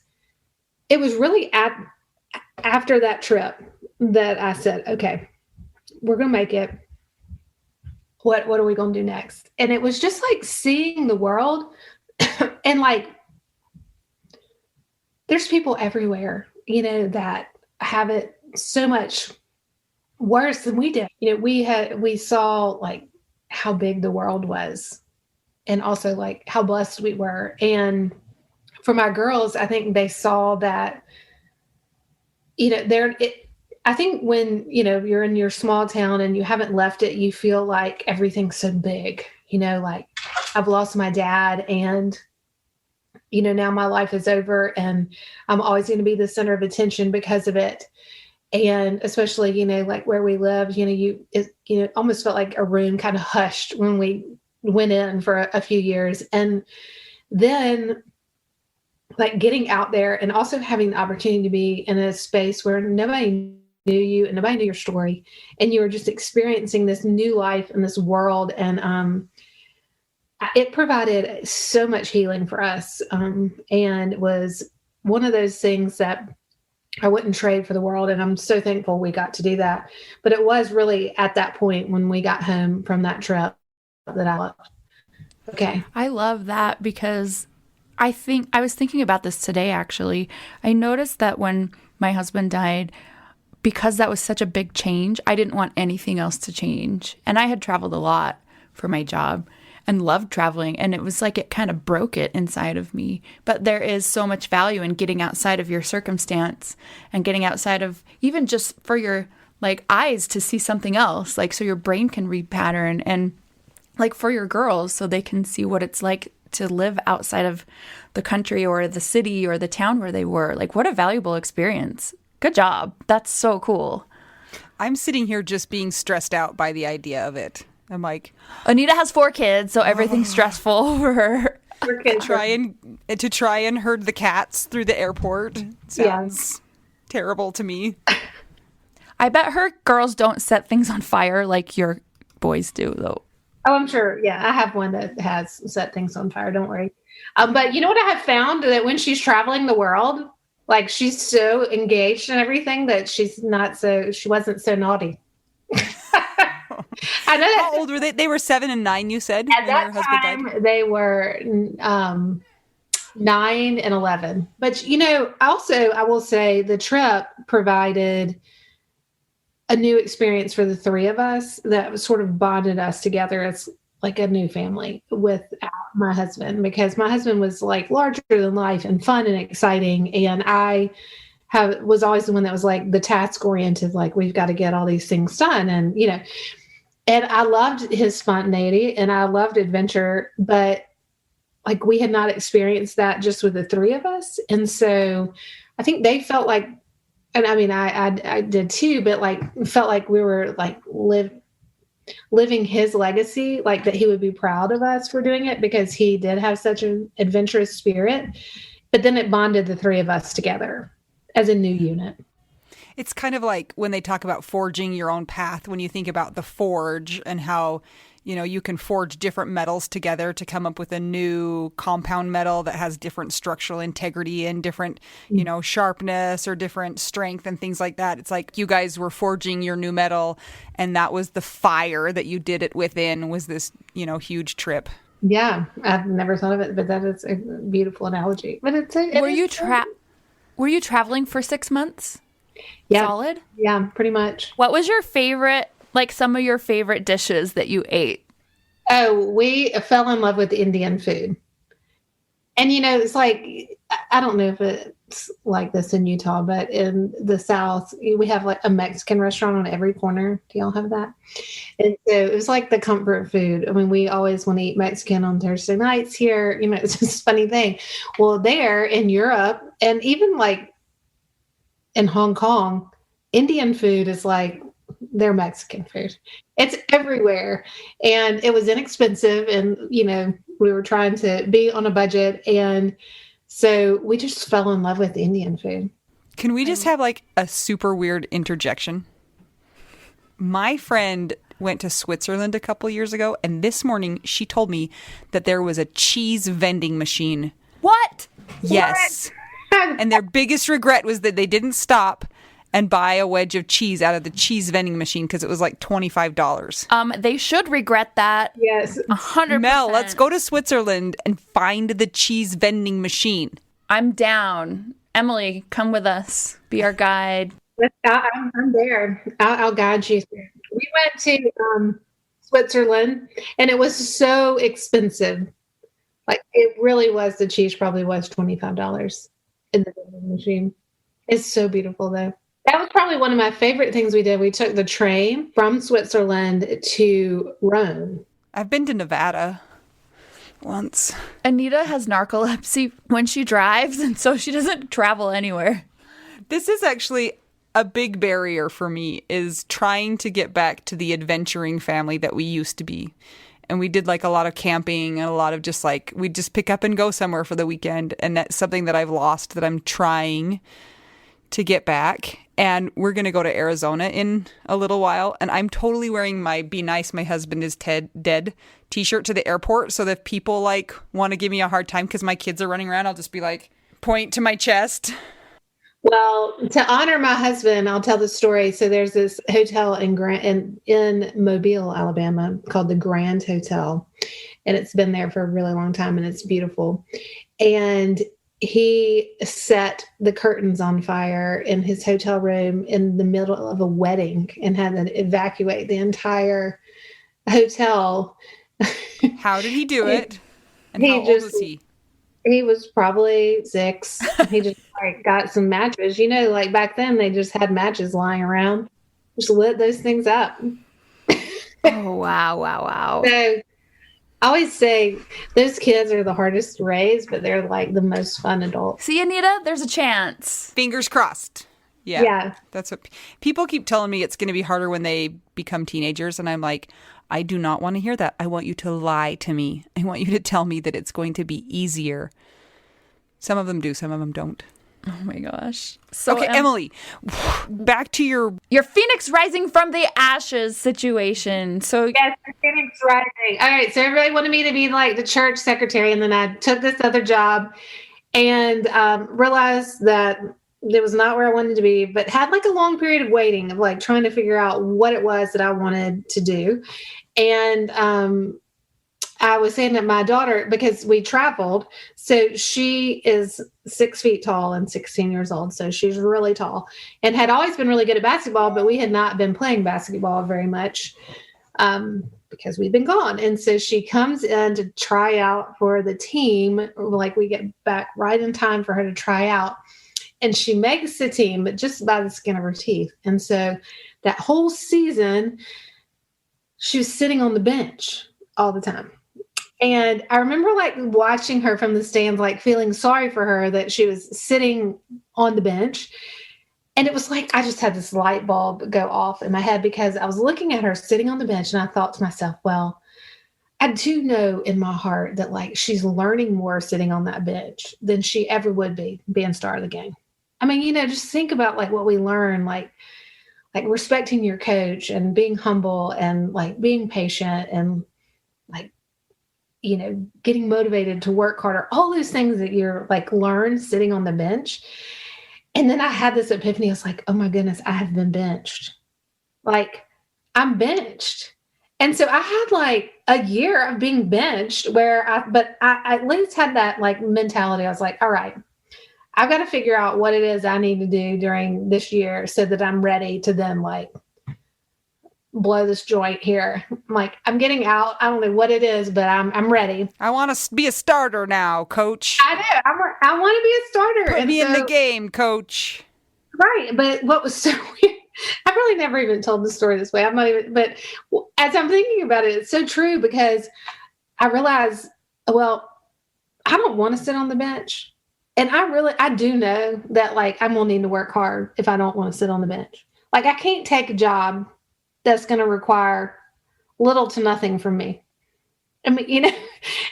it was really after that trip that I said, okay, we're going to make it. What are we going to do next? And it was just like seeing the world and like, there's people everywhere, that have it so much worse than we did. We saw like how big the world was and also like how blessed we were. And for my girls, I think they saw that, I think when, you're in your small town and you haven't left it, you feel like everything's so big, like I've lost my dad and, now my life is over and I'm always going to be the center of attention because of it. And especially, like where we lived, it almost felt like a room kind of hushed when we went in for a few years. And then like getting out there and also having the opportunity to be in a space where nobody knew you and nobody knew your story. And you were just experiencing this new life in this world. And it provided so much healing for us. And was one of those things that I wouldn't trade for the world. And I'm so thankful we got to do that. But it was really at that point when we got home from that trip that I left. Okay. I love that because I was thinking about this today, actually. I noticed that when my husband died, because that was such a big change, I didn't want anything else to change. And I had traveled a lot for my job and loved traveling. And it was like it kind of broke it inside of me. But there is so much value in getting outside of your circumstance and getting outside of even just for your like eyes to see something else, like so your brain can repattern, and like for your girls so they can see what it's like to live outside of the country or the city or the town where they were. Like what a valuable experience. Good job. That's so cool. I'm sitting here just being stressed out by the idea of it. I'm like, Anita has 4 kids, so everything's stressful for her. To try and herd the cats through the airport sounds terrible to me. I bet her girls don't set things on fire like your boys do, though. Oh, I'm sure. Yeah, I have one that has set things on fire. Don't worry. But you know what I have found? That when she's traveling the world, like she's so engaged in everything that she wasn't so naughty. I know that. How old were they? They were 7 and 9, you said? At that time, they were 9 and 11. But, also, I will say the trip provided a new experience for the 3 of us that sort of bonded us together as like a new family without my husband, because my husband was like larger than life and fun and exciting. And I was always the one that was like the task oriented, like we've got to get all these things done. And, and I loved his spontaneity and I loved adventure, but like we had not experienced that just with the 3 of us. And so I think they felt like, and I mean, I did too, but like felt like we were like living his legacy, like that he would be proud of us for doing it because he did have such an adventurous spirit. But then it bonded the 3 of us together as a new unit. It's kind of like when they talk about forging your own path, when you think about the forge and how you can forge different metals together to come up with a new compound metal that has different structural integrity and different, sharpness or different strength and things like that. It's like you guys were forging your new metal, and that was the fire that you did it within was this, huge trip. Yeah, I've never thought of it, but that is a beautiful analogy. But Were you traveling for 6 months? Yeah. Solid? Yeah, pretty much. What was your favorite, like some of your favorite dishes that you ate? Oh, we fell in love with Indian food. And, it's like, I don't know if it's like this in Utah, but in the South, we have like a Mexican restaurant on every corner. Do y'all have that? And so it was like the comfort food. I mean, we always want to eat Mexican on Thursday nights here. It's just a funny thing. Well, there in Europe and even like in Hong Kong, Indian food is like their Mexican food. It's everywhere. And it was inexpensive. And, we were trying to be on a budget. And so we just fell in love with Indian food. Can we just have like a super weird interjection? My friend went to Switzerland a couple years ago, and this morning she told me that there was a cheese vending machine. What? Yes. What? And their biggest regret was that they didn't stop and buy a wedge of cheese out of the cheese vending machine because it was like $25. They should regret that. Yes. 100%. Mel, let's go to Switzerland and find the cheese vending machine. I'm down. Emily, come with us. Be our guide. I'm there. I'll guide you. We went to Switzerland, and it was so expensive. Like, it really was. The cheese probably was $25 in the vending machine. It's so beautiful, though. That was probably one of my favorite things we did. We took the train from Switzerland to Rome. I've been to Nevada once. Anita has narcolepsy when she drives, and so she doesn't travel anywhere. This is actually a big barrier for me, is trying to get back to the adventuring family that we used to be. And we did like a lot of camping and a lot of just like, we'd just pick up and go somewhere for the weekend. And that's something that I've lost that I'm trying to get back. And we're going to go to Arizona in a little while. And I'm totally wearing my Be Nice, My Husband is Dead t-shirt to the airport. So that if people like want to give me a hard time because my kids are running around, I'll just be like, point to my chest. Well, to honor my husband, I'll tell the story. So there's this hotel in Mobile, Alabama, called the Grand Hotel. And it's been there for a really long time, and it's beautiful. And he set the curtains on fire in his hotel room in the middle of a wedding and had to evacuate the entire hotel. How did he do it? And how old was he? He was probably 6. He just got some matches. Like back then they just had matches lying around. Just lit those things up. Oh, wow. So I always say those kids are the hardest to raise, but they're like the most fun adults. See, Anita, there's a chance. Fingers crossed. Yeah. That's what people keep telling me. It's going to be harder when they become teenagers. And I'm like, I do not want to hear that. I want you to lie to me. I want you to tell me that it's going to be easier. Some of them do, some of them don't. Oh my gosh. So okay, Emily, back to your Phoenix rising from the ashes situation. So yes, the Phoenix rising. All right, so everybody wanted me to be like the church secretary, and then I took this other job and realized that it was not where I wanted to be, but had like a long period of waiting, of like trying to figure out what it was that I wanted to do. And I was saying to my daughter, because we traveled, so she is 6 feet tall and 16 years old. So she's really tall and had always been really good at basketball, but we had not been playing basketball very much because we'd been gone. And so she comes in to try out for the team. Like we get back right in time for her to try out. And she makes the team, but just by the skin of her teeth. And so that whole season, she was sitting on the bench all the time. And I remember like watching her from the stands, like feeling sorry for her that she was sitting on the bench. And it was like, I just had this light bulb go off in my head because I was looking at her sitting on the bench and I thought to myself, well, I do know in my heart that like she's learning more sitting on that bench than she ever would be being star of the game. I mean, just think about like what we learn, like respecting your coach and being humble and like being patient and getting motivated to work harder, all those things that you're like learn sitting on the bench. And then I had this epiphany. I was like, oh my goodness, I have been benched. Like I'm benched. And so I had like a year of being benched but I at least had that like mentality. I was like, all right, I've got to figure out what it is I need to do during this year so that I'm ready to then like blow this joint here. I'm like, I'm getting out. I don't know what it is, but I'm ready. I want to be a starter now, coach. I do. I want to be a starter. Put me in the game, coach. Right. But what was so weird, I've really never even told the story this way. I'm not even, but as I'm thinking about it, it's so true because I realized, well, I don't want to sit on the bench. And I do know that like I'm going to need to work hard if I don't want to sit on the bench. Like I can't take a job that's going to require little to nothing from me. I mean,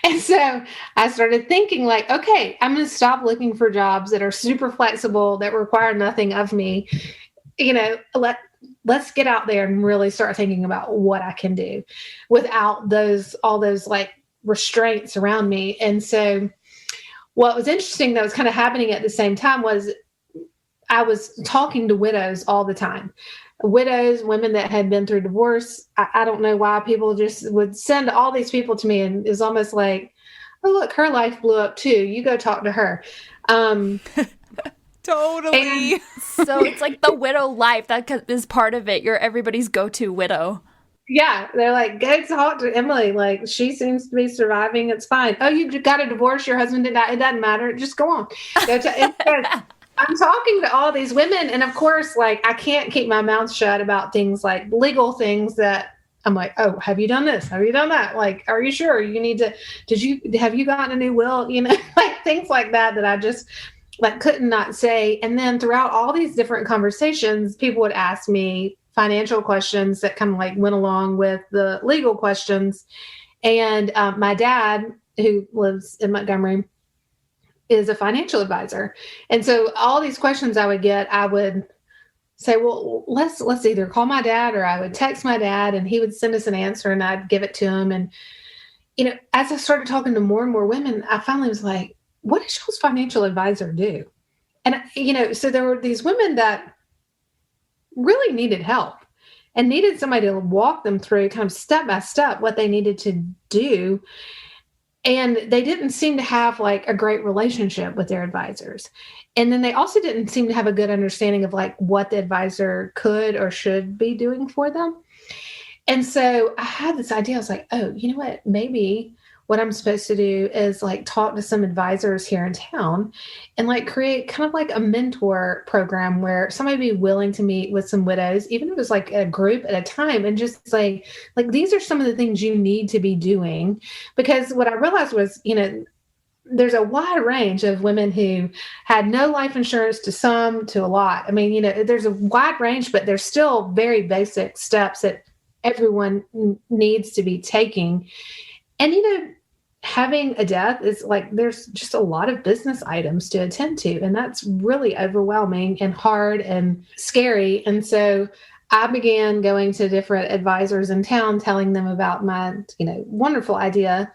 and so I started thinking like, okay, I'm going to stop looking for jobs that are super flexible, that require nothing of me. Let's get out there and really start thinking about what I can do without all those like restraints around me. And so what was interesting that was kind of happening at the same time was I was talking to widows all the time. Widows, women that had been through divorce. I don't know why people just would send all these people to me, and it's almost like, oh, look, her life blew up too. You go talk to her. Totally. So it's like the widow life. That is part of it. You're everybody's go-to widow. Yeah. They're like, go talk to Emily. Like, she seems to be surviving. It's fine. Oh, you got a divorce. Your husband did not. It doesn't matter. Just go on. I'm talking to all these women. And of course, like, I can't keep my mouth shut about things like legal things that I'm like, oh, have you done this? Have you done that? Like, are you sure you need to, have you gotten a new will? Like things like that I just like couldn't not say. And then throughout all these different conversations, people would ask me financial questions that kind of like went along with the legal questions. And my dad, who lives in Montgomery, is a financial advisor. And so all these questions I would get, I would say, well, let's either call my dad, or I would text my dad and he would send us an answer and I'd give it to him. And, as I started talking to more and more women, I finally was like, what does y'all's financial advisor do? And, so there were these women that really needed help and needed somebody to walk them through kind of step by step what they needed to do. And they didn't seem to have like a great relationship with their advisors. And then they also didn't seem to have a good understanding of like what the advisor could or should be doing for them. And so I had this idea. I was like, oh, you know what? Maybe what I'm supposed to do is like talk to some advisors here in town and like create kind of like a mentor program where somebody be willing to meet with some widows, even if it was like a group at a time, and just say, like, these are some of the things you need to be doing. Because what I realized was, there's a wide range of women who had no life insurance to some, to a lot. I mean, there's a wide range, but there's still very basic steps that everyone needs to be taking. And, having a death is like, there's just a lot of business items to attend to. And that's really overwhelming and hard and scary. And so I began going to different advisors in town, telling them about my, wonderful idea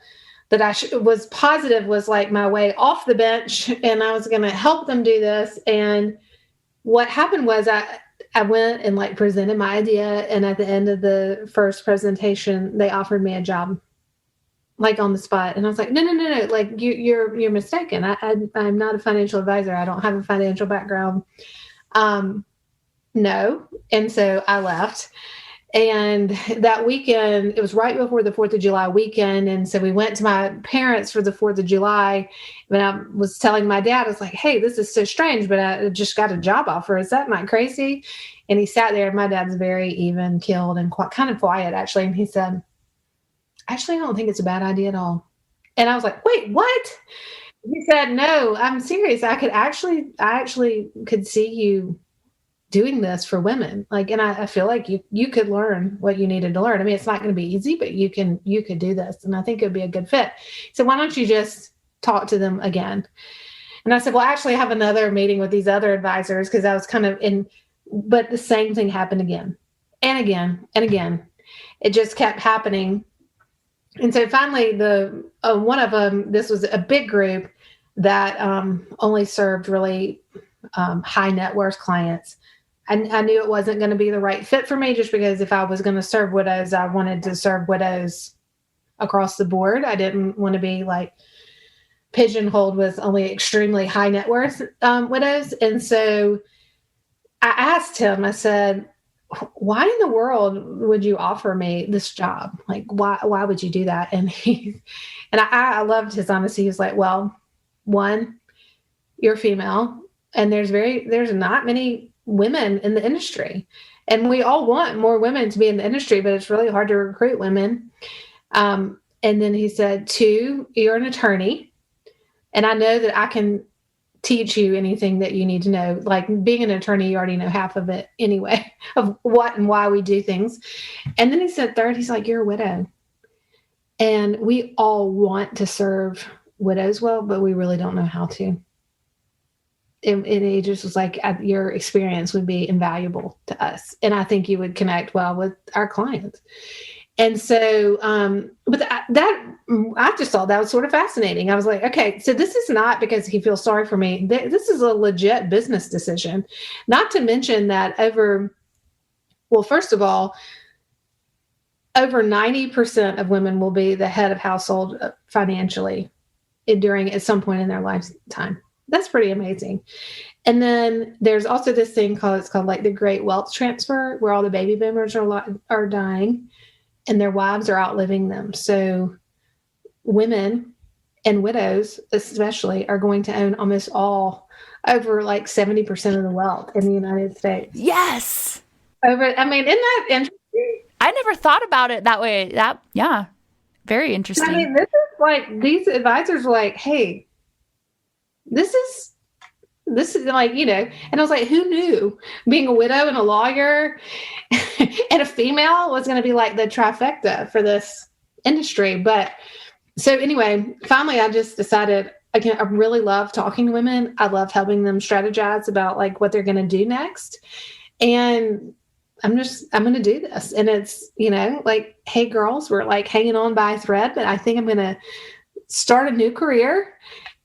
that was positive, was like my way off the bench. And I was going to help them do this. And what happened was I went and like presented my idea. And at the end of the first presentation, they offered me a job, like on the spot. And I was like, no. Like you're mistaken. I'm not a financial advisor. I don't have a financial background. No. And so I left. And that weekend, it was right before the 4th of July weekend. And so we went to my parents for the 4th of July. And I was telling my dad, I was like, hey, this is so strange, but I just got a job offer. Is that not crazy? And he sat there. My dad's very even keeled and kind of quiet, actually. And he said, actually, I don't think it's a bad idea at all. And I was like, wait, what? He said, no, I'm serious. I actually could see you doing this for women. Like, and I feel like you could learn what you needed to learn. I mean, it's not going to be easy, but you could do this. And I think it would be a good fit. So why don't you just talk to them again? And I said, well, actually I have another meeting with these other advisors, because I was kind of but the same thing happened again and again and again. It just kept happening. And so finally, the one of them, this was a big group that only served really high net worth clients. I knew it wasn't going to be the right fit for me, just because if I was going to serve widows, I wanted to serve widows across the board. I didn't want to be like pigeonholed with only extremely high net worth widows. And so I asked him, I said, why in the world would you offer me this job? Like, why would you do that? And I loved his honesty. He was like, well, one, you're female, and there's not many women in the industry. And we all want more women to be in the industry, but it's really hard to recruit women. And then he said, two, you're an attorney. And I know that I can teach you anything that you need to know. Like being an attorney, you already know half of it anyway, of what and why we do things. And then he said, third, he's like, you're a widow. And we all want to serve widows well, but we really don't know how to. And he just was like, your experience would be invaluable to us. And I think you would connect well with our clients. And so, but that I just thought that was sort of fascinating. I was like, okay, so this is not because he feels sorry for me. This is a legit business decision. Not to mention that first of all, over 90% of women will be the head of household financially at some point in their lifetime. That's pretty amazing. And then there's also this thing it's called like the great wealth transfer, where all the baby boomers are dying and their wives are outliving them. So women and widows especially are going to own almost over like 70% of the wealth in the United States. Yes. Isn't that interesting? I never thought about it that way. Yeah, very interesting. This is like, these advisors were like, hey, this is like, and I was like, who knew being a widow and a lawyer and a female was going to be like the trifecta for this industry. But so anyway, finally, I just decided, again, I really love talking to women. I love helping them strategize about like what they're going to do next. And I'm going to do this. And it's, like, hey girls, we're like hanging on by a thread, but I think I'm going to start a new career.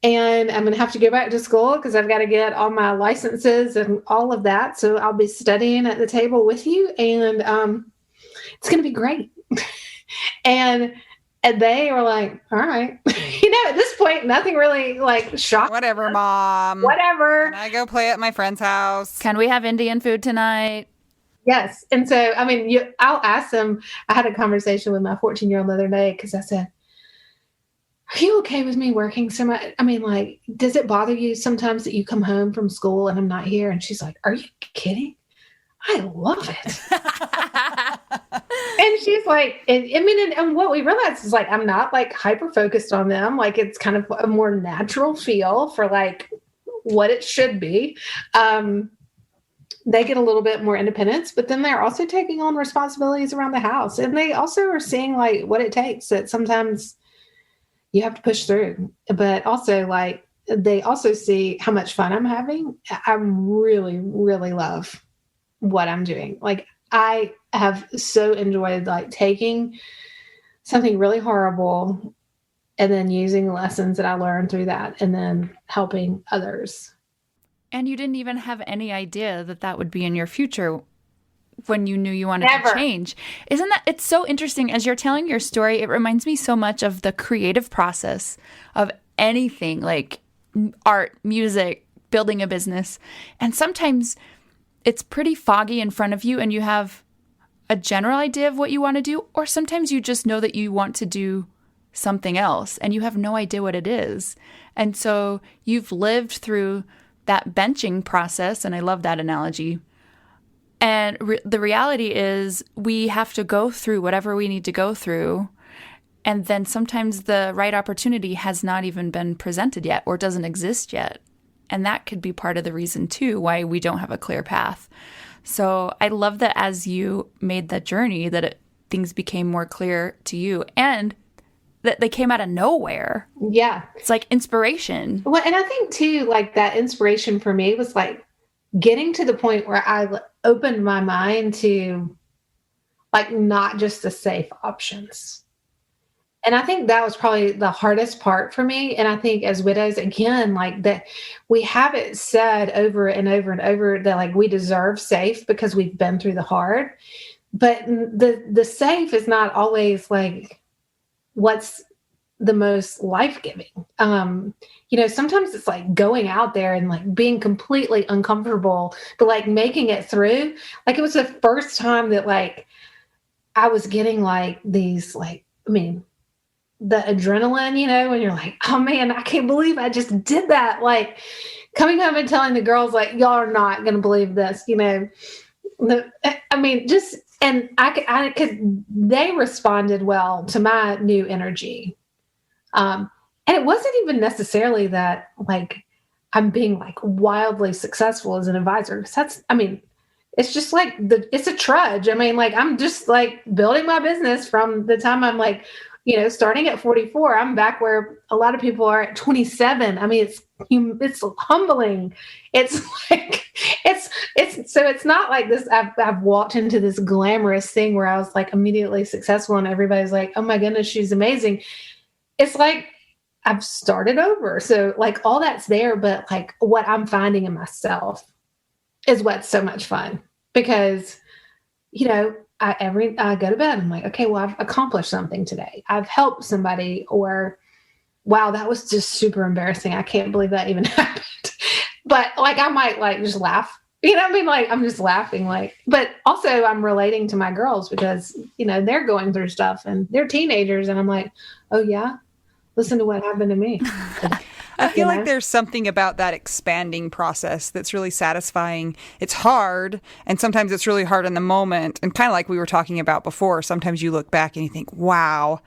And I'm going to have to go back to school because I've got to get all my licenses and all of that. So I'll be studying at the table with you, and it's going to be great. and they were like, all right. At this point, nothing really like shocked. Whatever, Mom. Whatever. Can I go play at my friend's house? Can we have Indian food tonight? Yes. And so, I'll ask them. I had a conversation with my 14-year-old the other day because I said, are you okay with me working so much? Does it bother you sometimes that you come home from school and I'm not here? And she's like, are you kidding? I love it. And she's like, and what we realized is like, I'm not like hyper focused on them. Like it's kind of a more natural feel for like what it should be. They get a little bit more independence, but then they're also taking on responsibilities around the house. And they also are seeing like what it takes, that sometimes you have to push through, but also like they also see how much fun I'm having. I really, really love what I'm doing. Like I have so enjoyed like taking something really horrible and then using the lessons that I learned through that and then helping others. And you didn't even have any idea that would be in your future when you knew you wanted to change. Isn't that, it's so interesting as you're telling your story, it reminds me so much of the creative process of anything like art, music, building a business. And sometimes it's pretty foggy in front of you and you have a general idea of what you want to do, or sometimes you just know that you want to do something else and you have no idea what it is. And so you've lived through that benching process, and I love that analogy. And the reality is we have to go through whatever we need to go through. And then sometimes the right opportunity has not even been presented yet or doesn't exist yet. And that could be part of the reason too why we don't have a clear path. So I love that as you made that journey that things became more clear to you and that they came out of nowhere. Yeah. It's like inspiration. Well, and I think too, like that inspiration for me was like getting to the point where I opened my mind to like not just the safe options. And I think that was probably the hardest part for me. And I think as widows, again, like that we have it said over and over and over that like we deserve safe because we've been through the hard. But the safe is not always like what's the most life-giving. Sometimes it's like going out there and like being completely uncomfortable, but like making it through. Like it was the first time that like I was getting like these like, the adrenaline, when you're like, oh man, I can't believe I just did that. Like coming home and telling the girls like, y'all are not going to believe this, and I could, they responded well to my new energy. And it wasn't even necessarily that like I'm being like wildly successful as an advisor. It's just like it's a trudge. Like I'm just like building my business from the time I'm like, starting at 44, I'm back where a lot of people are at 27. It's humbling. It's like, it's not like this. I've walked into this glamorous thing where I was like immediately successful and everybody's like, oh my goodness, she's amazing. It's like, I've started over. So like all that's there, but like what I'm finding in myself is what's so much fun because, I go to bed. I'm like, okay, well, I've accomplished something today. I've helped somebody, or wow, that was just super embarrassing. I can't believe that even happened. But like, I might like just laugh, Like I'm just laughing, but also I'm relating to my girls because, they're going through stuff and they're teenagers. And I'm like, oh yeah, listen to what happened to me. I feel like there's something about that expanding process that's really satisfying. It's hard, and sometimes it's really hard in the moment. And kind of like we were talking about before, sometimes you look back and you think, wow,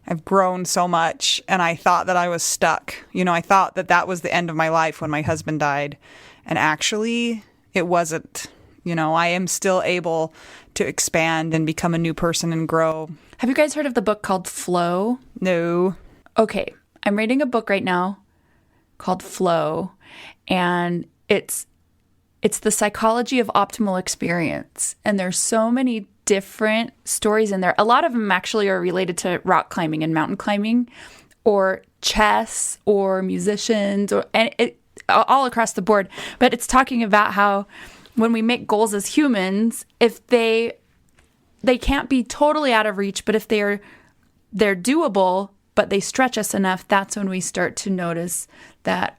I've grown so much, and I thought that I was stuck. I thought that that was the end of my life when my husband died, and actually it wasn't. I am still able to expand and become a new person and grow. Have you guys heard of the book called Flow? No. Okay, I'm reading a book right now called Flow, and it's the psychology of optimal experience. And there's so many different stories in there. A lot of them actually are related to rock climbing and mountain climbing, or chess, or musicians, all across the board. But it's talking about how when we make goals as humans, if they can't be totally out of reach, but if they're doable, but they stretch us enough, that's when we start to notice that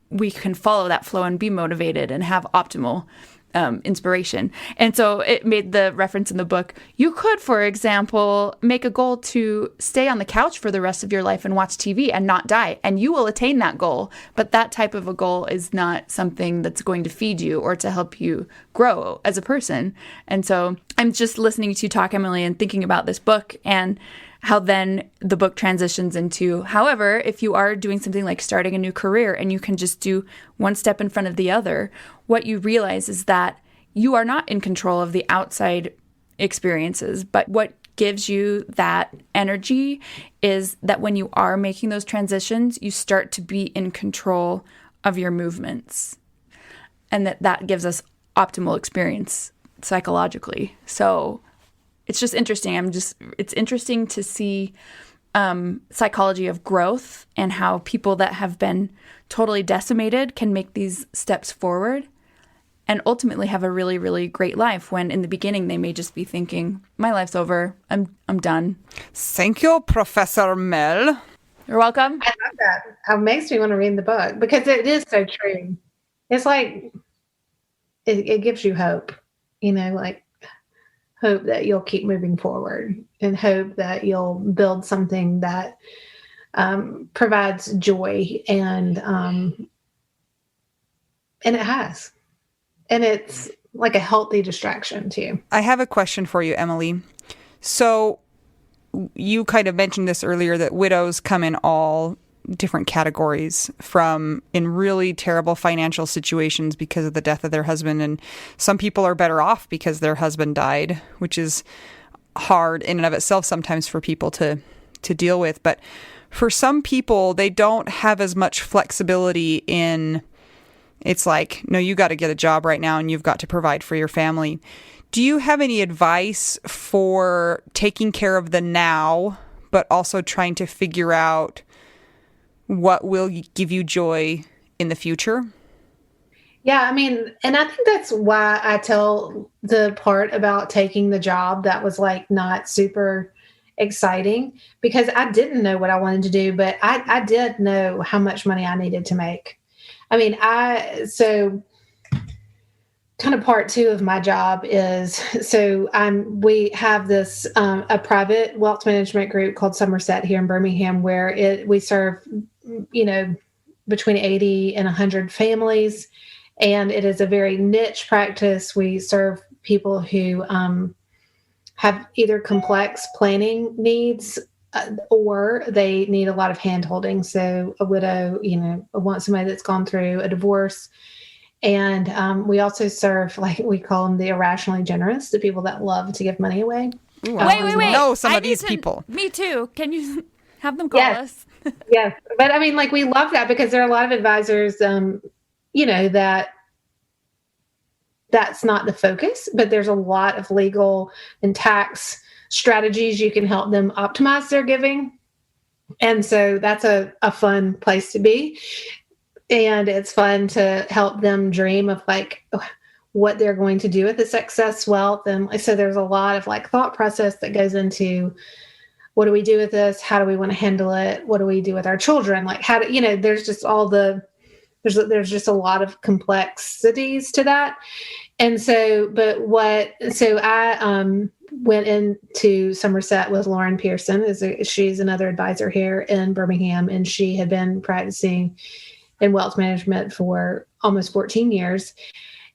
we can follow that flow and be motivated and have optimal inspiration. And so it made the reference in the book. You could, for example, make a goal to stay on the couch for the rest of your life and watch TV and not die, and you will attain that goal. But that type of a goal is not something that's going to feed you or to help you grow as a person. And so I'm just listening to you talk, Emily, and thinking about this book and how then the book transitions into, however, if you are doing something like starting a new career and you can just do one step in front of the other, what you realize is that you are not in control of the outside experiences, but what gives you that energy is that when you are making those transitions, you start to be in control of your movements. And that gives us optimal experience psychologically. So it's just interesting. It's interesting to see psychology of growth and how people that have been totally decimated can make these steps forward and ultimately have a really, really great life when in the beginning they may just be thinking, my life's over. I'm done. Thank you, Professor Mel. You're welcome. I love that. It makes me want to read the book because it is so true. It's like, it gives you hope, like hope that you'll keep moving forward and hope that you'll build something that provides joy and it has. And it's like a healthy distraction too. I have a question for you, Emily. So you kind of mentioned this earlier that widows come in all different categories, from in really terrible financial situations because of the death of their husband. And some people are better off because their husband died, which is hard in and of itself sometimes for people to deal with. But for some people, they don't have as much flexibility in, it's like, no, you got to get a job right now and you've got to provide for your family. Do you have any advice for taking care of the now, but also trying to figure out what will give you joy in the future. Yeah, I mean, and I think that's why I tell the part about taking the job that was like not super exciting, because I didn't know what I wanted to do, but I did know how much money I needed to make. I mean, so kind of part two of my job is, we have this, a private wealth management group called Somerset here in Birmingham, where we serve, between 80 and 100 families. And it is a very niche practice. We serve people who have either complex planning needs, or they need a lot of hand holding. So a widow, want somebody that's gone through a divorce. And we also serve, like we call them, the irrationally generous, the people that love to give money away. Ooh, Wait. know some of these people. Me too. Can you have them call us? Yes. But I mean, like, we love that because there are a lot of advisors, that's not the focus, but there's a lot of legal and tax strategies you can help them optimize their giving. And so that's a fun place to be. And it's fun to help them dream of like what they're going to do with this excess wealth. And so there's a lot of like thought process that goes into, what do we do with this? How do we want to handle it? What do we do with our children? Like, how do, there's just there's just a lot of complexities to that. And so, I went into Somerset with Lauren Pearson. She's another advisor here in Birmingham, and she had been practicing in wealth management for almost 14 years.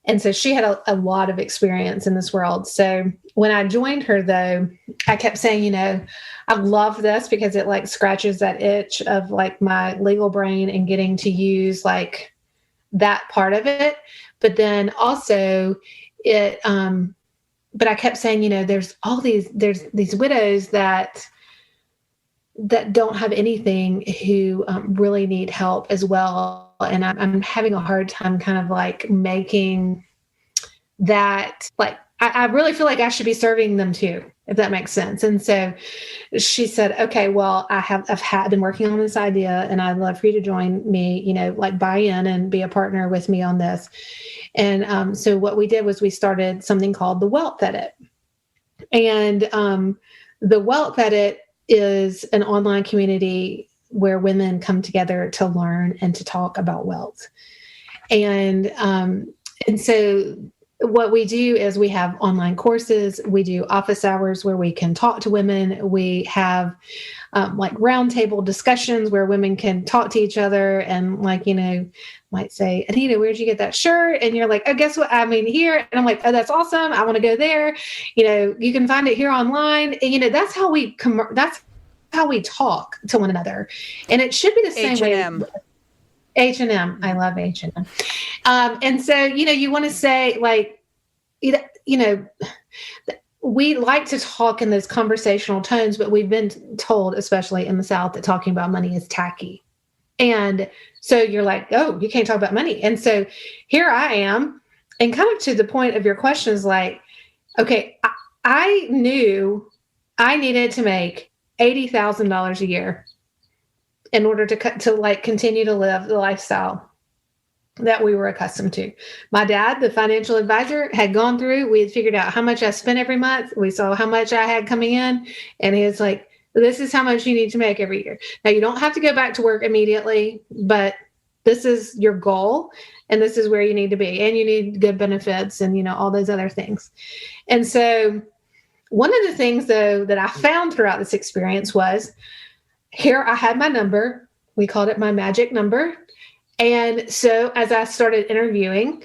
And so she had a lot of experience in this world. So when I joined her, though, I kept saying, I love this because it like scratches that itch of like my legal brain and getting to use like that part of it. But then also but I kept saying, there's these widows that don't have anything who really need help as well. And I'm having a hard time kind of like making that, like, I really feel like I should be serving them too, if that makes sense. And so she said, okay, well, I've been working on this idea and I'd love for you to join me, like buy in and be a partner with me on this. And so what we did was we started something called the Wealth Edit. And the Wealth Edit is an online community where women come together to learn and to talk about wealth. And so what we do is we have online courses, we do office hours where we can talk to women. We have like roundtable discussions where women can talk to each other and like, might say, Anita, where'd you get that shirt? And you're like, oh, guess what? I mean, here. And I'm like, oh, that's awesome. I want to go there. You can find it here online. And, that's how we talk to one another. And it should be the same H&M. way. H&M. I love H&M. And so, you want to say like, we like to talk in those conversational tones, but we've been told, especially in the South, that talking about money is tacky. And so you're like, oh, you can't talk about money. And so here I am. And kind of to the point of your question is like, okay, I knew I needed to make $80,000 a year in order to like continue to live the lifestyle that we were accustomed to. My dad, the financial advisor, had gone through, we had figured out how much I spent every month. We saw how much I had coming in. And he was like, this is how much you need to make every year. Now, you don't have to go back to work immediately, but this is your goal. And this is where you need to be. And you need good benefits and, all those other things. And so one of the things, though, that I found throughout this experience was, here I had my number. We called it my magic number. And so as I started interviewing,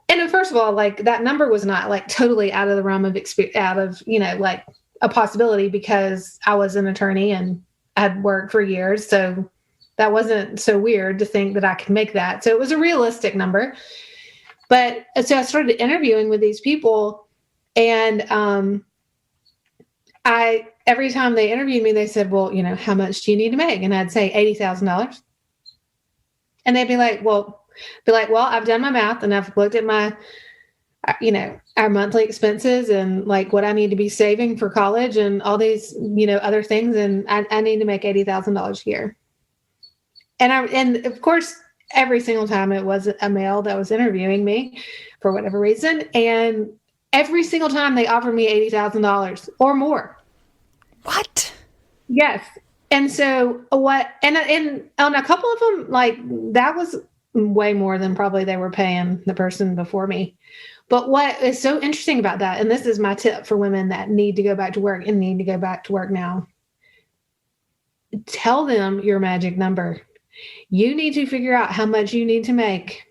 and then first of all, like that number was not like totally out of the realm of like a possibility, because I was an attorney and I had worked for years. So that wasn't so weird to think that I could make that. So it was a realistic number. But so I started interviewing with these people, and every time they interviewed me, they said, well, how much do you need to make? And I'd say $80,000. And they'd be like, well, I've done my math and I've looked at my our monthly expenses and like what I need to be saving for college and all these, other things. And I need to make $80,000 a year. And of course, every single time it was a male that was interviewing me for whatever reason. And every single time they offered me $80,000 or more. What? Yes. And so and on a couple of them, like that was way more than probably they were paying the person before me. But what is so interesting about that, and this is my tip for women that need to go back to work and need to go back to work now, tell them your magic number. You need to figure out how much you need to make.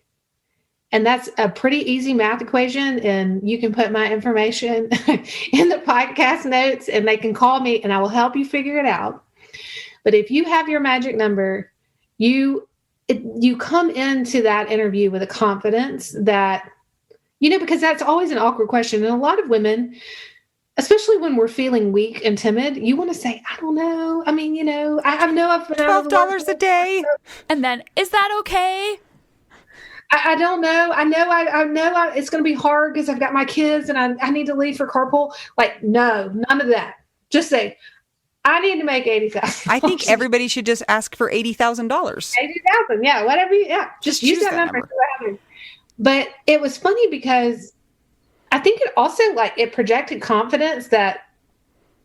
And that's a pretty easy math equation. And you can put my information in the podcast notes and they can call me and I will help you figure it out. But if you have your magic number, you come into that interview with a confidence that, because that's always an awkward question. And a lot of women, especially when we're feeling weak and timid, you want to say, I don't know. I mean, I know I've been $12 a day. And then, is that okay? I don't know. I know it's going to be hard because I've got my kids and I need to leave for carpool. Like, no, none of that. Just say, I need to make $80,000. I think everybody should just ask for $80,000. $80,000, yeah, whatever. Yeah, just use that number. But it was funny because I think it also it projected confidence that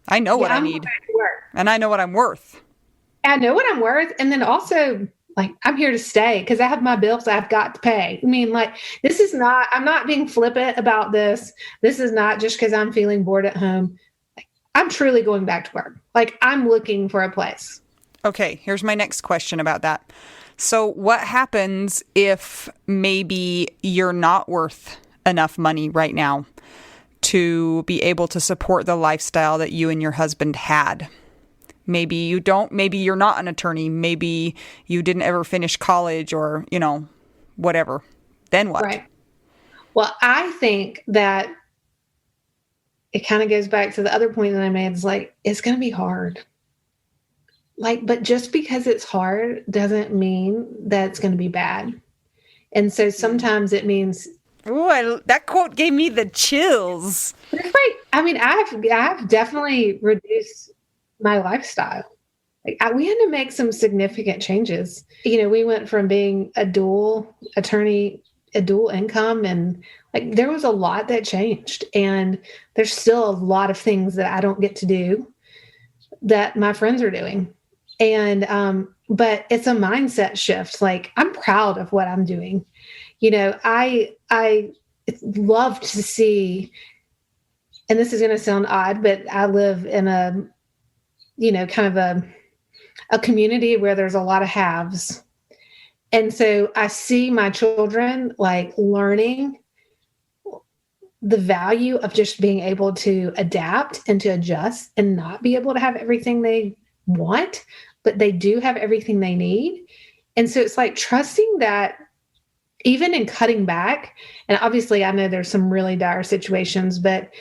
I know what I need, and I know what I'm worth. I know what I'm worth, and then also I'm here to stay because I have my bills I've got to pay. I mean, this is not. I'm not being flippant about this. This is not just because I'm feeling bored at home. I'm truly going back to work. I'm looking for a place. Okay, here's my next question about that. So what happens if maybe you're not worth enough money right now to be able to support the lifestyle that you and your husband had? Maybe you don't. Maybe you're not an attorney. Maybe you didn't ever finish college or, whatever. Then what? Right. Well, I think that it kind of goes back to the other point that I made. It's it's going to be hard. But just because it's hard doesn't mean that it's going to be bad. And so sometimes it means. Ooh, that quote gave me the chills. It's I mean, I've definitely reduced my lifestyle. We had to make some significant changes. We went from being a dual attorney, a dual income, and there was a lot that changed. And there's still a lot of things that I don't get to do that my friends are doing. And, but it's a mindset shift. I'm proud of what I'm doing. I love to see, and this is going to sound odd, but I live in a, kind of a community where there's a lot of haves. And so I see my children learning the value of just being able to adapt and to adjust and not be able to have everything they want, but they do have everything they need. And so it's trusting that even in cutting back, and obviously I know there's some really dire situations, but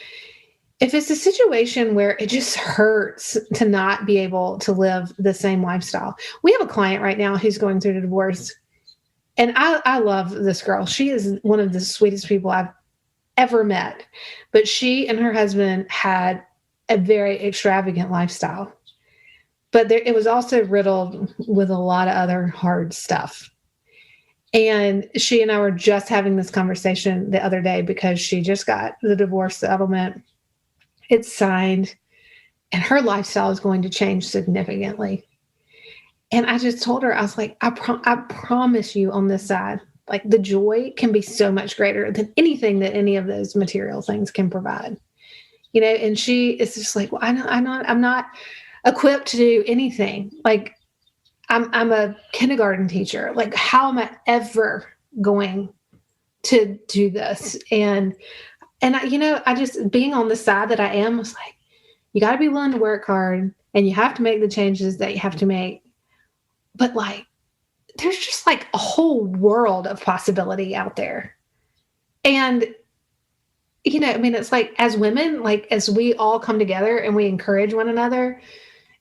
if it's a situation where it just hurts to not be able to live the same lifestyle. We have a client right now who's going through a divorce, and I love this girl. She is one of the sweetest people I've ever met, but she and her husband had a very extravagant lifestyle. But it was also riddled with a lot of other hard stuff. And she and I were just having this conversation the other day because she just got the divorce settlement. It's signed, and her lifestyle is going to change significantly. And I just told her, I was like, I promise you on this side, the joy can be so much greater than anything that any of those material things can provide. And she is just well, I'm not equipped to do anything. I'm a kindergarten teacher. How am I ever going to do this? And I just being on the side that I am was you got to be willing to work hard and you have to make the changes that you have to make. But there's just a whole world of possibility out there. And, it's as women, as we all come together and we encourage one another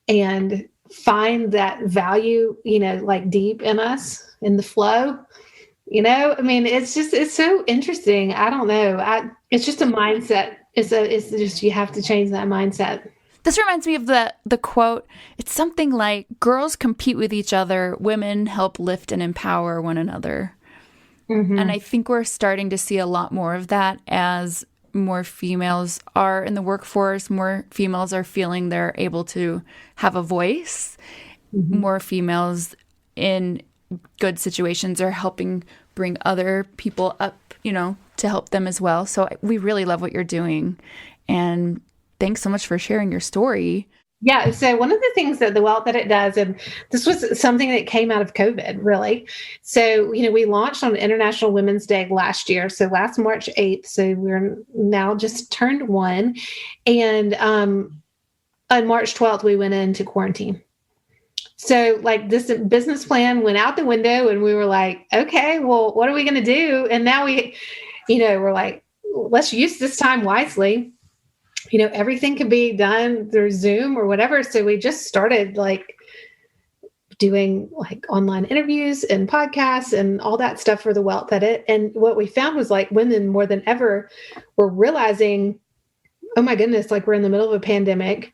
and find that value, deep in us in the flow, I mean, it's so interesting. I don't know. It's just a mindset. It's just, you have to change that mindset. This reminds me of the quote. It's something like, girls compete with each other, women help lift and empower one another. Mm-hmm. And I think we're starting to see a lot more of that as more females are in the workforce, more females are feeling they're able to have a voice, Mm-hmm. more females in good situations are helping bring other people up, to help them as well. So we really love what you're doing. And thanks so much for sharing your story. Yeah. So one of the things that the wealth that it does, and this was something that came out of COVID, really. So, we launched on International Women's Day last year. So last March 8th. So we're now just turned 1. And on March 12th, we went into quarantine. So like this business plan went out the window, and we were like, okay, well, what are we going to do? And now we're like, let's use this time wisely. Everything can be done through Zoom or whatever. So we just started like doing like online interviews and podcasts and all that stuff for the Wealth Edit. And what we found was like women more than ever were realizing, oh my goodness, like we're in the middle of a pandemic.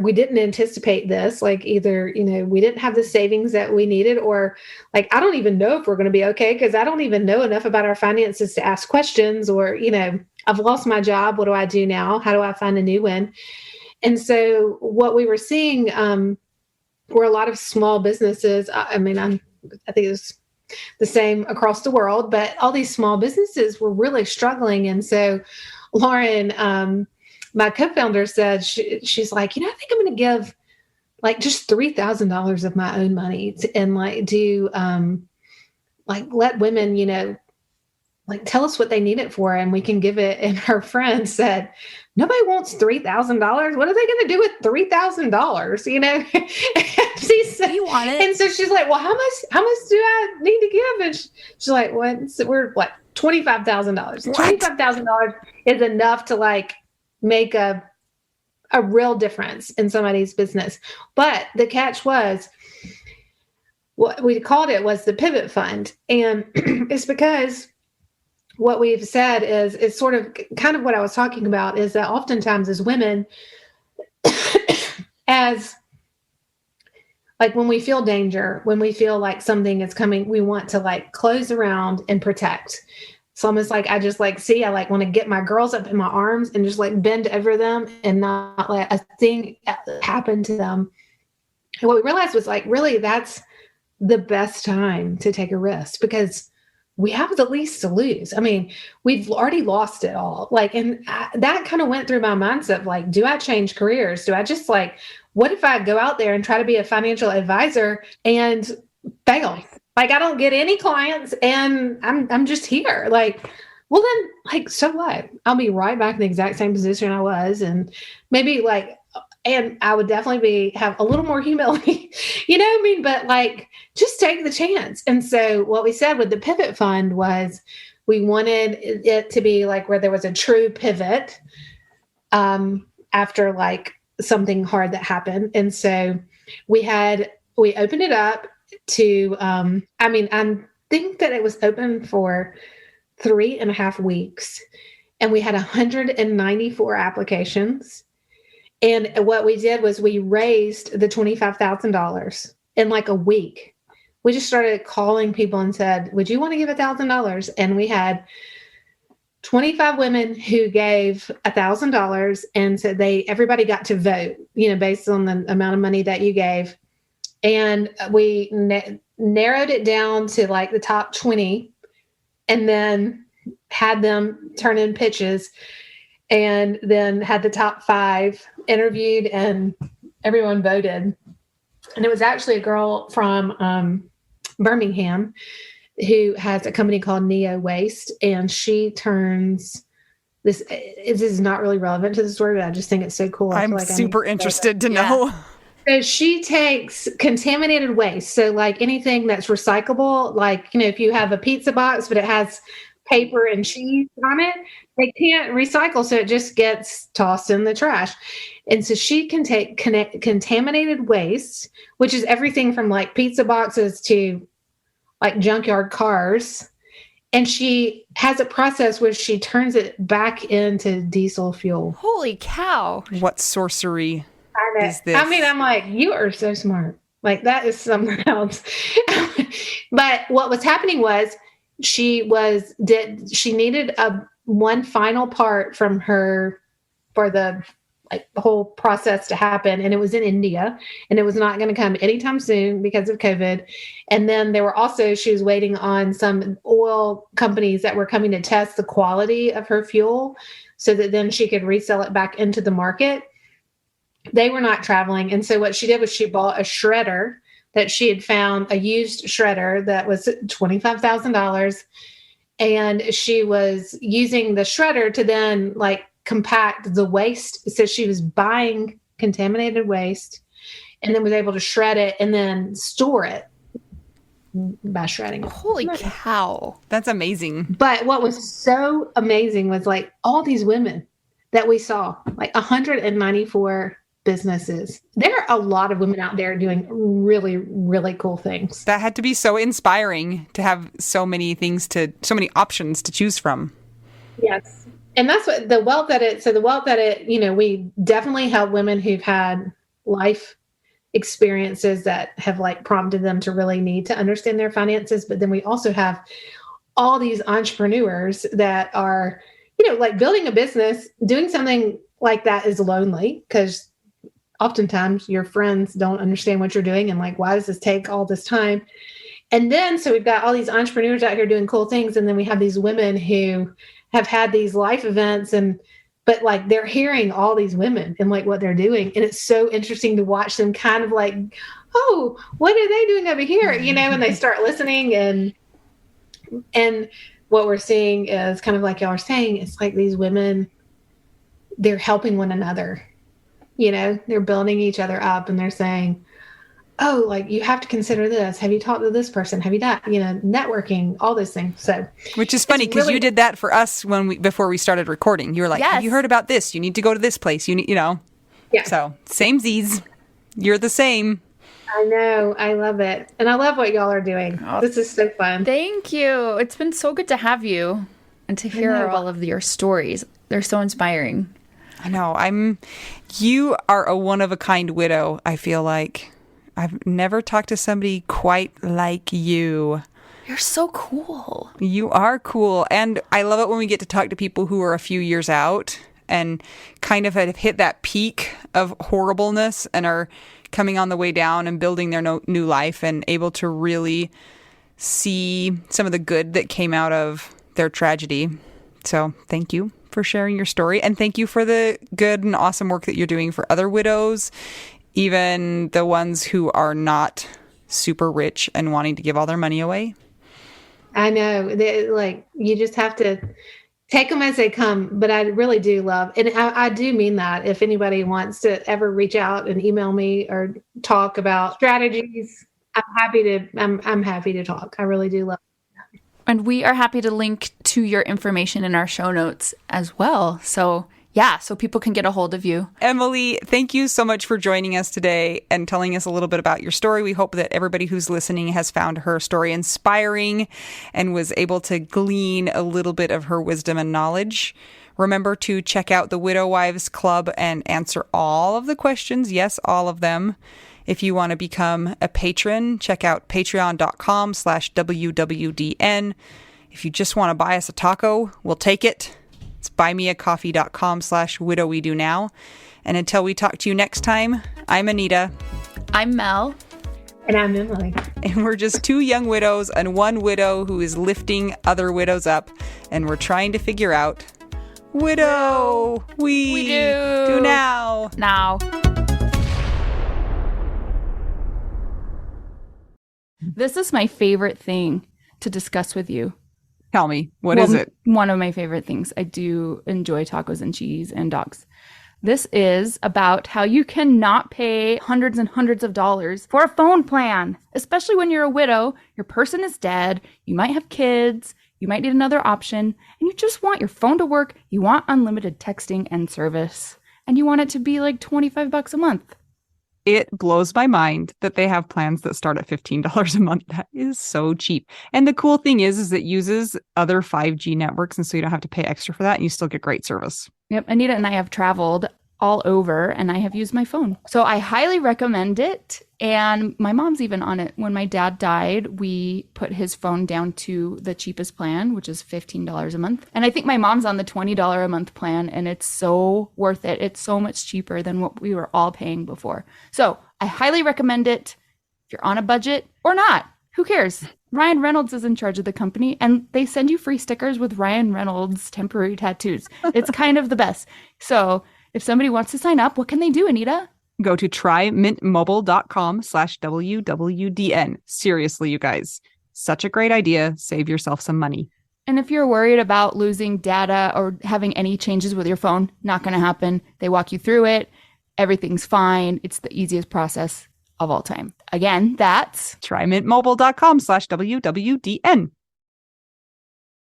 We didn't anticipate this. Like either, we didn't have the savings that we needed, or like, I don't even know if we're going to be okay, because I don't even know enough about our finances to ask questions, or, I've lost my job. What do I do now? How do I find a new one? And so what we were seeing were a lot of small businesses. I think it was the same across the world, but all these small businesses were really struggling. And so Lauren, my co-founder, said, she's like, I think I'm going to give like just $3,000 of my own money and like do like let women, like tell us what they need it for, and we can give it. And her friend said, nobody wants $3,000. What are they going to do with $3,000? She said, You want it? And so she's like, well, how much do I need to give? And she's like, we're what, $25,000. $25,000 is enough to like make a real difference in somebody's business. But the catch was, what we called it was the pivot fund. And it's because what we've said is, it's sort of kind of what I was talking about, is that oftentimes as women, as like when we feel danger, when we feel like something is coming, we want to like close around and protect. It's almost like I just like I like want to get my girls up in my arms and just like bend over them and not let a thing happen to them. And what we realized was like, really, that's the best time to take a risk, because we have the least to lose. I mean, we've already lost it all. Like, and that kind of went through my mindset of like, do I change careers? Do I just like, what if I go out there and try to be a financial advisor and fail? Like, I don't get any clients and I'm just here. Like, well then, like, so what? I'll be right back in the exact same position I was. And maybe like, and I would definitely have a little more humility, you know what I mean? But like, just take the chance. And so what we said with the pivot fund was, we wanted it to be like where there was a true pivot after like something hard that happened. And so we opened it up to, I think that it was open for 3.5 weeks, and we had 194 applications. And what we did was we raised the $25,000 in like a week. We just started calling people and said, would you want to give $1,000? And we had 25 women who gave $1,000, and said everybody got to vote, based on the amount of money that you gave. And we narrowed it down to like the top 20, and then had them turn in pitches, and then had the top 5 interviewed, and everyone voted. And it was actually a girl from Birmingham who has a company called Neo Waste, and she turns this. This is not really relevant to the story, but I just think it's so cool. I'm super interested to know. So she takes contaminated waste. So like anything that's recyclable, like, if you have a pizza box, but it has paper and cheese on it, they can't recycle. So it just gets tossed in the trash. And so she can take contaminated waste, which is everything from like pizza boxes to like junkyard cars. And she has a process where she turns it back into diesel fuel. Holy cow. What sorcery I know. is this? I mean, I'm like, you are so smart. Like, that is something else. But what was happening was she needed one final part from her for the whole process to happen, and it was in India, and it was not going to come anytime soon because of COVID. And then she was waiting on some oil companies that were coming to test the quality of her fuel so that then she could resell it back into the market. They were not traveling. And so what she did was she bought a shredder that she had found, a used shredder that was $25,000. And she was using the shredder to then compact the waste. So she was buying contaminated waste and then was able to shred it and then store it by shredding it. Holy cow. That's amazing. But what was so amazing was all these women that we saw, 194 businesses. There are a lot of women out there doing really, really cool things. That had to be so inspiring to have so many options to choose from. Yes. And that's what the wealth that it, we definitely help women who've had life experiences that have prompted them to really need to understand their finances. But then we also have all these entrepreneurs that are, building a business. Doing something like that is lonely because oftentimes your friends don't understand what you're doing and why does this take all this time? And then, so we've got all these entrepreneurs out here doing cool things. And then we have these women who have had these life events but they're hearing all these women and what they're doing. And it's so interesting to watch them kind of oh, what are they doing over here? And they start listening and what we're seeing is kind of like y'all are saying, it's these women, they're helping one another, they're building each other up and they're saying, oh, you have to consider this. Have you talked to this person? Have you that, networking, all those things. So, which is funny because you did that for us before we started recording. You were like, yes. Have you heard about this? You need to go to this place. Yeah. So same Z's. You're the same. I know. I love it. And I love what y'all are doing. Oh, this is so fun. Thank you. It's been so good to have you and to hear all of your stories. They're so inspiring. I know. You are a one-of-a-kind widow, I feel like. I've never talked to somebody quite like you. You're so cool. You are cool. And I love it when we get to talk to people who are a few years out and kind of have hit that peak of horribleness and are coming on the way down and building their new life and able to really see some of the good that came out of their tragedy. So thank you for sharing your story. And thank you for the good and awesome work that you're doing for other widows, even the ones who are not super rich and wanting to give all their money away. I know. You just have to take them as they come. But I really do love, and I do mean that. If anybody wants to ever reach out and email me or talk about strategies, I'm happy to talk. I really do love it. And we are happy to link to your information in our show notes as well. So people can get a hold of you. Emily, thank you so much for joining us today and telling us a little bit about your story. We hope that everybody who's listening has found her story inspiring and was able to glean a little bit of her wisdom and knowledge. Remember to check out the Widow Wives Club and answer all of the questions. Yes, all of them. If you want to become a patron, check out patreon.com/WWDN. If you just want to buy us a taco, we'll take it. It's buymeacoffee.com/widowwedonow. And until we talk to you next time, I'm Anita. I'm Mel. And I'm Emily. And we're just two young widows and one widow who is lifting other widows up. And we're trying to figure out, widow, we do now. This is my favorite thing to discuss with you. Tell me, what is it? One of my favorite things. I do enjoy tacos and cheese and dogs. This is about how you cannot pay hundreds and hundreds of dollars for a phone plan, especially when you're a widow, your person is dead, you might have kids, you might need another option, and you just want your phone to work, you want unlimited texting and service, and you want it to be $25 a month. It blows my mind that they have plans that start at $15 a month. That is so cheap. And the cool thing is it uses other 5G networks. And so you don't have to pay extra for that. And you still get great service. Yep. Anita and I have traveled all over and I have used my phone. So I highly recommend it. And my mom's even on it. When my dad died, we put his phone down to the cheapest plan, which is $15 a month. And I think my mom's on the $20 a month plan, and it's so worth it. It's so much cheaper than what we were all paying before. So I highly recommend it if you're on a budget or not. Who cares? Ryan Reynolds is in charge of the company, and they send you free stickers with Ryan Reynolds temporary tattoos. It's kind of the best. So if somebody wants to sign up, what can they do, Anita? Go to trymintmobile.com/WWDN. Seriously, you guys, such a great idea. Save yourself some money. And if you're worried about losing data or having any changes with your phone, not going to happen. They walk you through it. Everything's fine. It's the easiest process of all time. Again, that's trymintmobile.com/WWDN.